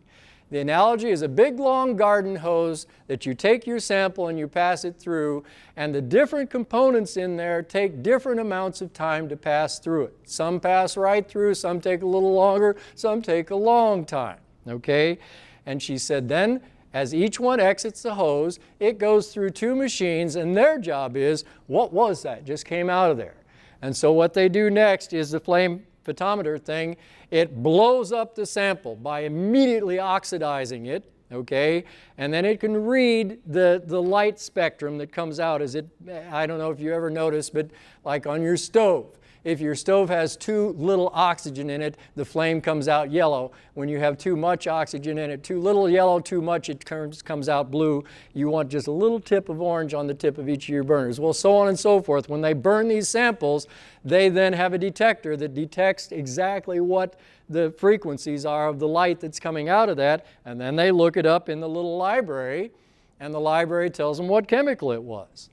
The analogy is a big, long garden hose that you take your sample and you pass it through, and the different components in there take different amounts of time to pass through it. Some pass right through, some take a little longer, some take a long time, okay? And she said then, as each one exits the hose, it goes through two machines, and their job is, what was that just came out of there? And so what they do next is the flame photometer thing. It blows up the sample by immediately oxidizing it, okay? And then it can read the light spectrum that comes out as it, I don't know if you ever noticed, but like on your stove. If your stove has too little oxygen in it, the flame comes out yellow. When you have too much oxygen in it, too little yellow, too much, it comes out blue. You want just a little tip of orange on the tip of each of your burners. Well, so on and so forth. When they burn these samples, they then have a detector that detects exactly what the frequencies are of the light that's coming out of that, and then they look it up in the little library, and the library tells them what chemical it was.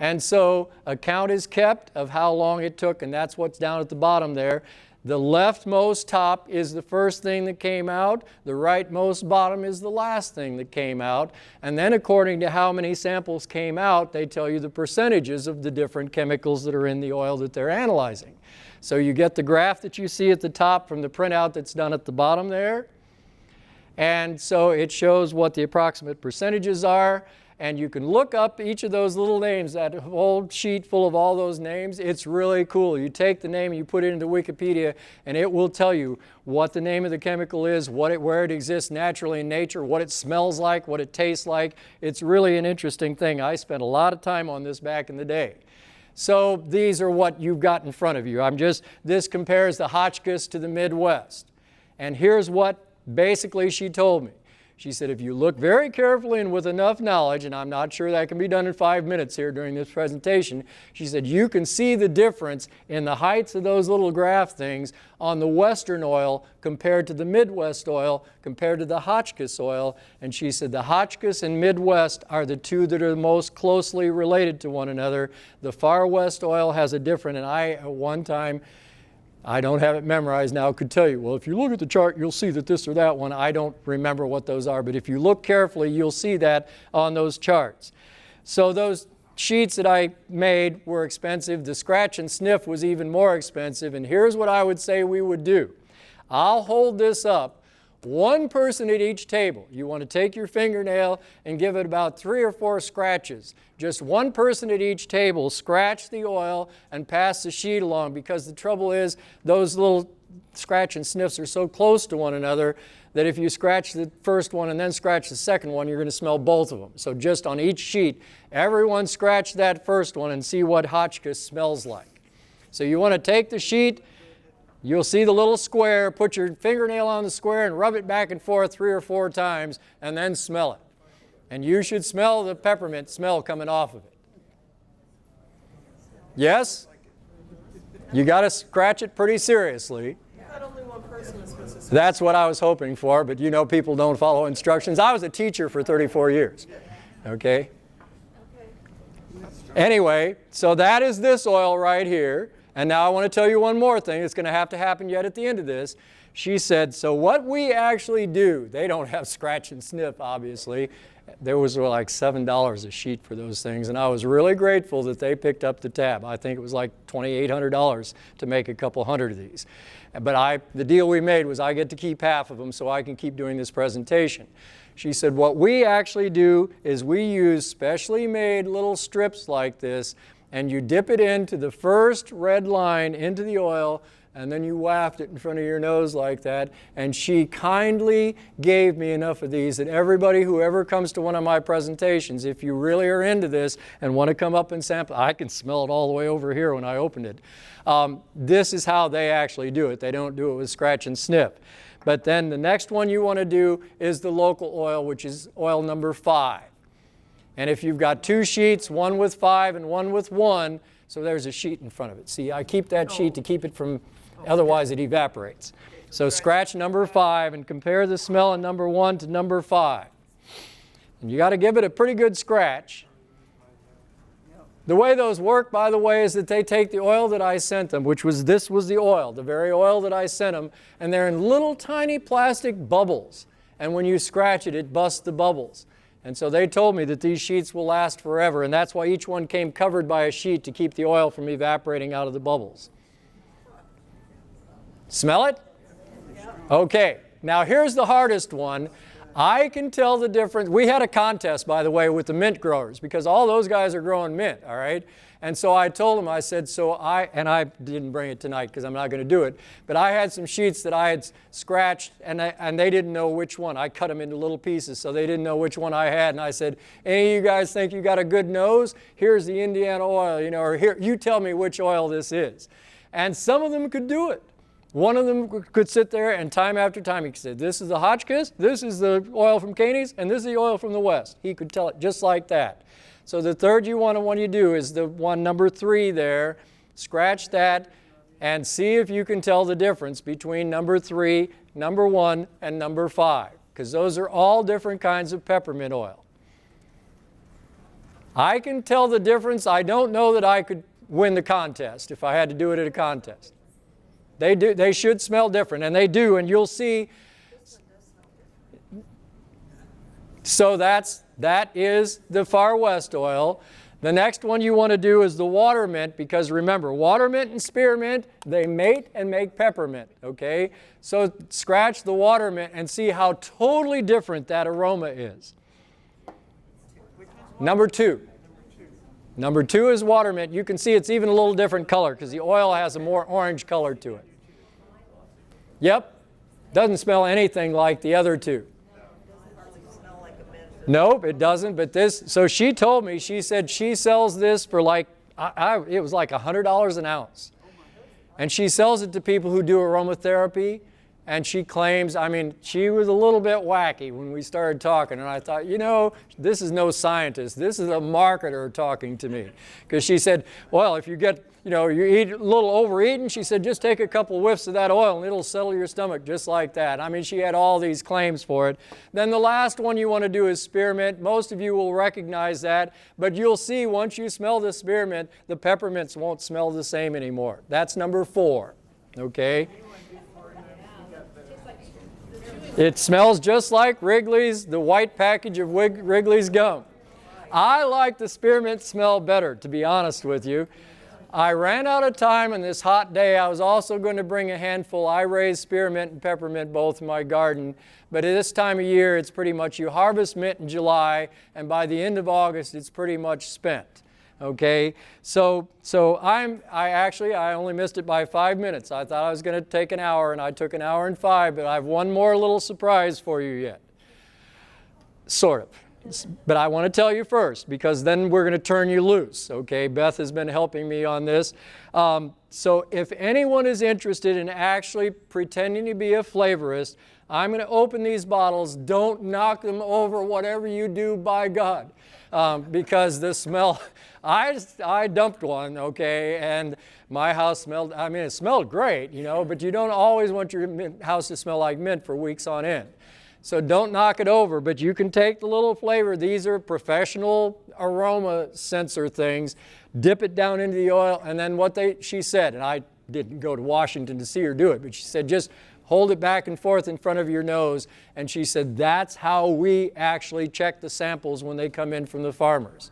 And so a count is kept of how long it took, and that's what's down at the bottom there. The leftmost top is the first thing that came out. The rightmost bottom is the last thing that came out. And then according to how many samples came out, they tell you the percentages of the different chemicals that are in the oil that they're analyzing. So you get the graph that you see at the top from the printout that's done at the bottom there. And so it shows what the approximate percentages are. And you can look up each of those little names, that whole sheet full of all those names. It's really cool. You take the name and you put it into Wikipedia, and it will tell you what the name of the chemical is, where it exists naturally in nature, what it smells like, what it tastes like. It's really an interesting thing. I spent a lot of time on this back in the day. So these are what you've got in front of you. This compares the Hotchkiss to the Midwest. And here's what basically she told me. She said, if you look very carefully and with enough knowledge, and I'm not sure that can be done in 5 minutes here during this presentation, she said, you can see the difference in the heights of those little graph things on the Western oil compared to the Midwest oil, compared to the Hotchkiss oil. And she said, the Hotchkiss and Midwest are the two that are most closely related to one another. The Far West oil has a different, and at one time, I don't have it memorized now, could tell you, well, if you look at the chart, you'll see that this or that one. I don't remember what those are, but if you look carefully, you'll see that on those charts. So those sheets that I made were expensive. The scratch and sniff was even more expensive, and here's what I would say we would do. I'll hold this up. One person at each table. You want to take your fingernail and give it about 3 or 4 scratches. Just one person at each table, scratch the oil and pass the sheet along, because the trouble is those little scratch and sniffs are so close to one another that if you scratch the first one and then scratch the second one, you're going to smell both of them. So just on each sheet, everyone scratch that first one and see what Hotchkiss smells like. So you want to take the sheet, You'll see the little square, put your fingernail on the square and rub it back and forth 3 or 4 times and then smell it. And you should smell the peppermint smell coming off of it. Yes? You got to scratch it pretty seriously. Not only one person is supposed to. That's what I was hoping for, but you know people don't follow instructions. I was a teacher for 34 years. Okay? Anyway, so that is this oil right here. And now I want to tell you one more thing. It's going to have to happen yet at the end of this. She said, so what we actually do, they don't have scratch and sniff, obviously. There was like $7 a sheet for those things, and I was really grateful that they picked up the tab. I think it was like $2,800 to make a couple hundred of these. But the deal we made was I get to keep half of them so I can keep doing this presentation. She said, what we actually do is we use specially made little strips like this, and you dip it into the first red line into the oil, and then you waft it in front of your nose like that. And she kindly gave me enough of these that everybody who ever comes to one of my presentations, if you really are into this and want to come up and sample, I can smell it all the way over here when I opened it. This is how they actually do it. They don't do it with scratch and sniff. But then the next one you want to do is the local oil, which is oil number 5. And if you've got 2 sheets, one with 5 and one with 1, so there's a sheet in front of it. See, I keep that sheet to keep it from, otherwise it evaporates. So scratch number 5 and compare the smell in number 1 to number 5. And you got to give it a pretty good scratch. The way those work, by the way, is that they take the oil that I sent them, this was the oil, the very oil that I sent them, and they're in little tiny plastic bubbles. And when you scratch it, it busts the bubbles. And so they told me that these sheets will last forever, and that's why each one came covered by a sheet to keep the oil from evaporating out of the bubbles. Smell it? Okay, now here's the hardest one. I can tell the difference. We had a contest, by the way, with the mint growers because all those guys are growing mint, all right? And so I told them, I said, and I didn't bring it tonight because I'm not going to do it, but I had some sheets that I had scratched and they didn't know which one. I cut them into little pieces so they didn't know which one I had. And I said, any of you guys think you got a good nose? Here's the Indiana oil, or here, you tell me which oil this is. And some of them could do it. One of them could sit there and time after time he said, this is the Hotchkiss, this is the oil from Caney's, and this is the oil from the West. He could tell it just like that. So the third one you do is the one number 3 there. Scratch that and see if you can tell the difference between number 3, number 1, and number 5. Because those are all different kinds of peppermint oil. I can tell the difference. I don't know that I could win the contest if I had to do it at a contest. They should smell different, and they do, and you'll see. So that is the Far West oil. The next one you want to do is the water mint, because remember, water mint and spearmint, they mate and make peppermint, okay? So scratch the water mint and see how totally different that aroma is. Number 2. Number 2 is water mint. You can see it's even a little different color because the oil has a more orange color to it. Yep, doesn't smell anything like the other 2. Nope, it doesn't, but this, so she told me, she said she sells this for like, it was like $100 an ounce. And she sells it to people who do aromatherapy, and she claims, she was a little bit wacky when we started talking, and I thought, this is no scientist, this is a marketer talking to me. Because she said, well, if you get, you eat a little overeaten, she said, just take a couple whiffs of that oil and it'll settle your stomach just like that. She had all these claims for it. Then the last one you want to do is spearmint. Most of you will recognize that, but you'll see once you smell the spearmint, the peppermints won't smell the same anymore. That's number 4, okay? It smells just like Wrigley's, the white package of Wrigley's gum. I like the spearmint smell better, to be honest with you. I ran out of time on this hot day. I was also going to bring a handful. I raise spearmint and peppermint both in my garden. But at this time of year, it's pretty much you harvest mint in July, and by the end of August, it's pretty much spent. Okay, so I only missed it by 5 minutes. I thought I was going to take an hour, and I took an hour and 5, but I have one more little surprise for you yet. Sort of. But I want to tell you first, because then we're going to turn you loose. Okay, Beth has been helping me on this. So if anyone is interested in actually pretending to be a flavorist, I'm going to open these bottles. Don't knock them over, whatever you do, by God. Because the smell, I dumped one, okay, and my house smelled, I mean, it smelled great, you know, but you don't always want your house to smell like mint for weeks on end. So don't knock it over, but you can take the little flavor. These are professional aroma sensor things. Dip it down into the oil, and then she said, and I didn't go to Washington to see her do it, but she said, just hold it back and forth in front of your nose. And she said, that's how we actually check the samples when they come in from the farmers.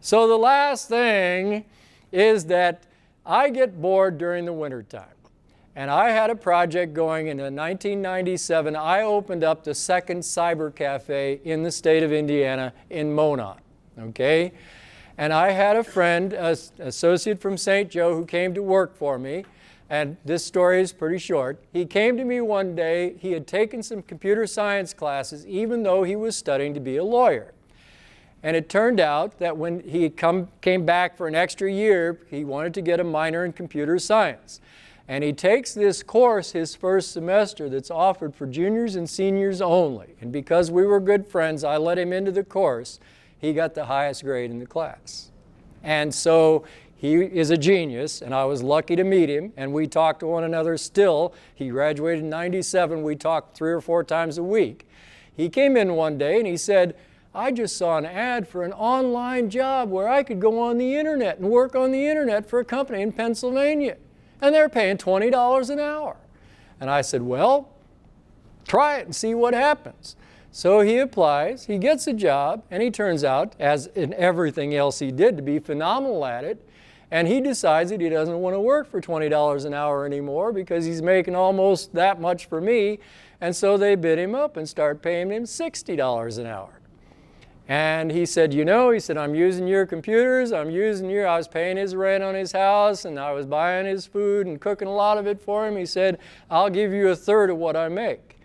So the last thing is that I get bored during the wintertime. And I had a project going in 1997. I opened up the second cyber cafe in the state of Indiana in Monon, okay? And I had a friend, an associate from St. Joe, who came to work for me. And this story is pretty short. He came to me one day. He had taken some computer science classes, even though he was studying to be a lawyer. And it turned out that when he came back for an extra year, he wanted to get a minor in computer science. And he takes this course his first semester that's offered for juniors and seniors only. And because we were good friends, I let him into the course. He got the highest grade in the class. And so he is a genius, and I was lucky to meet him, and we talk to one another still. He graduated in '97. We talked 3 or 4 times a week. He came in one day and he said, I just saw an ad for an online job where I could go on the internet and work on the internet for a company in Pennsylvania. And they're paying $20 an hour. And I said, well, try it and see what happens. So he applies, he gets a job, and he turns out, as in everything else he did, to be phenomenal at it. And he decides that he doesn't want to work for $20 an hour anymore because he's making almost that much for me. And so they bid him up and start paying him $60 an hour. And he said, you know, he said, I'm using your computers, I was paying his rent on his house, and I was buying his food and cooking a lot of it for him. He said, I'll give you 1/3 of what I make.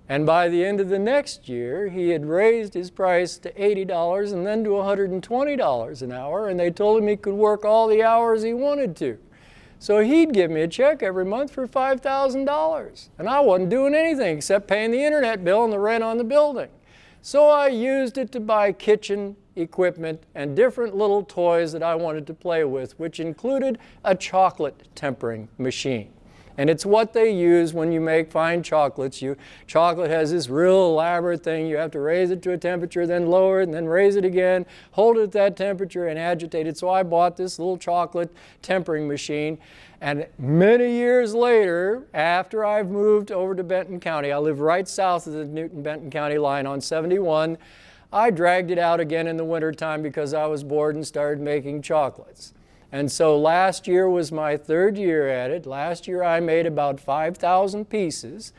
And by the end of the next year, he had raised his price to $80 and then to $120 an hour, and they told him he could work all the hours he wanted to. So he'd give me a check every month for $5,000. And I wasn't doing anything except paying the internet bill and the rent on the building. So I used it to buy kitchen equipment and different little toys that I wanted to play with, which included a chocolate tempering machine. And it's what they use when you make fine chocolates. Chocolate has this real elaborate thing. You have to raise it to a temperature, then lower it, and then raise it again, hold it at that temperature, and agitate it. So I bought this little chocolate tempering machine. And many years later, after I've moved over to Benton County, I live right south of the Newton-Benton County line on 71, I dragged it out again in the wintertime because I was bored and started making chocolates. And so last year was my 3rd year at it. Last year I made about 5,000 pieces.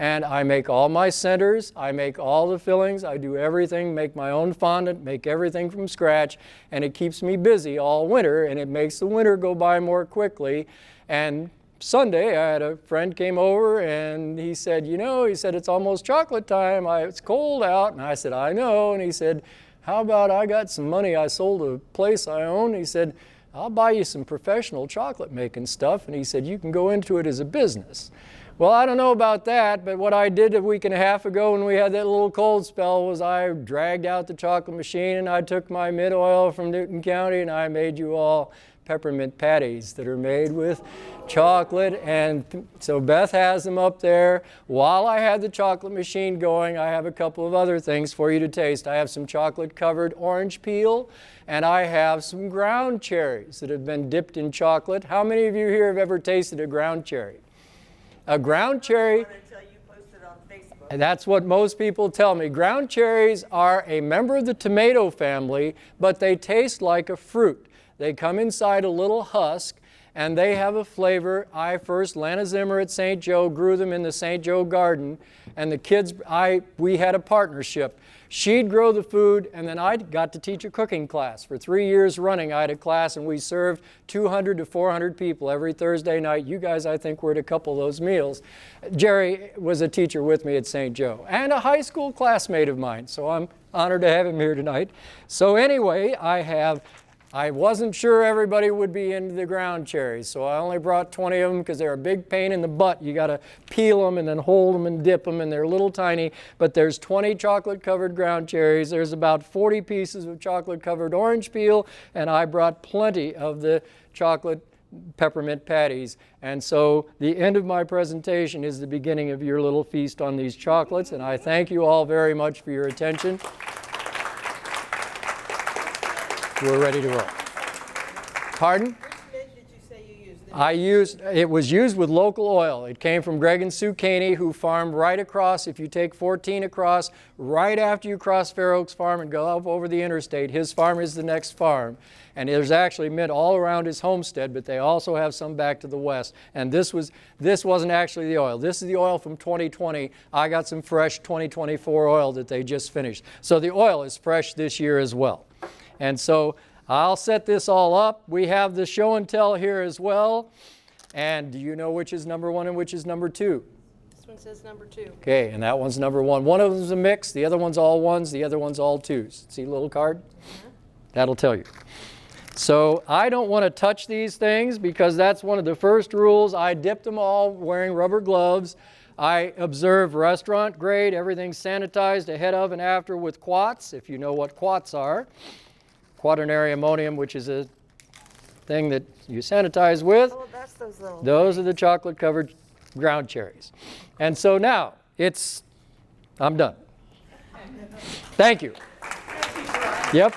And I make all my centers, I make all the fillings, I do everything, make my own fondant, make everything from scratch, and it keeps me busy all winter, and it makes the winter go by more quickly. And Sunday, I had a friend came over, and he said, you know, he said, it's almost chocolate time, it's cold out, and I said, I know, and he said, how about I got some money, I sold a place I own, he said, I'll buy you some professional chocolate making stuff, and he said, you can go into it as a business. Well, I don't know about that, but what I did a week and a half ago when we had that little cold spell was I dragged out the chocolate machine and I took my mid oil from Newton County and I made you all peppermint patties that are made with chocolate. And so Beth has them up there. While I had the chocolate machine going, I have a couple of other things for you to taste. I have some chocolate covered orange peel and I have some ground cherries that have been dipped in chocolate. How many of you here have ever tasted a ground cherry? A ground cherry, Until you posted on Facebook. and that's what most people tell me. Ground cherries are a member of the tomato family, but they taste like a fruit. They come inside a little husk, and they have a flavor. Lana Zimmer at St. Joe grew them in the St. Joe garden, and the kids, we had a partnership. She'd grow the food, and then I got to teach a cooking class. For 3 years running, I had a class, and we served 200 to 400 people every Thursday night. You guys, I think, were at a couple of those meals. Jerry was a teacher with me at St. Joe, and a high school classmate of mine, so I'm honored to have him here tonight. So anyway, I have I wasn't sure everybody would be into the ground cherries, so I only brought 20 of them because they're a big pain in the butt. You got to peel them and then hold them and dip them, and they're little tiny. But there's 20 chocolate-covered ground cherries. There's about 40 pieces of chocolate-covered orange peel, and I brought plenty of the chocolate peppermint patties. And so the end of my presentation is the beginning of your little feast on these chocolates, and I thank you all very much for your attention. We're ready to roll. Pardon? Which mint did you say you used? It was used with local oil. It came from Greg and Sue Caney, who farmed right across. If you take 14 across, right after you cross Fair Oaks Farm and go up over the interstate, his farm is the next farm. And there's actually mint all around his homestead, but they also have some back to the west. And this wasn't actually the oil. This is the oil from 2020. I got some fresh 2024 oil that they just finished. So the oil is fresh this year as well. And so I'll set this all up. We have the show and tell here as well. And do you know which is number 1 and which is number 2? This one says number 2. Okay, and that one's number 1. One of them's a mix, the other one's all 1s, the other one's all 2s. See the little card? That'll tell you. So I don't want to touch these things because that's one of the first rules. I dipped them all wearing rubber gloves. I observe restaurant grade, everything's sanitized ahead of and after with quats, if you know what quats are. Quaternary ammonium, which is a thing that you sanitize with. Oh, that's those little. Those are the chocolate-covered ground cherries. And so now, I'm done. Thank you. Yep.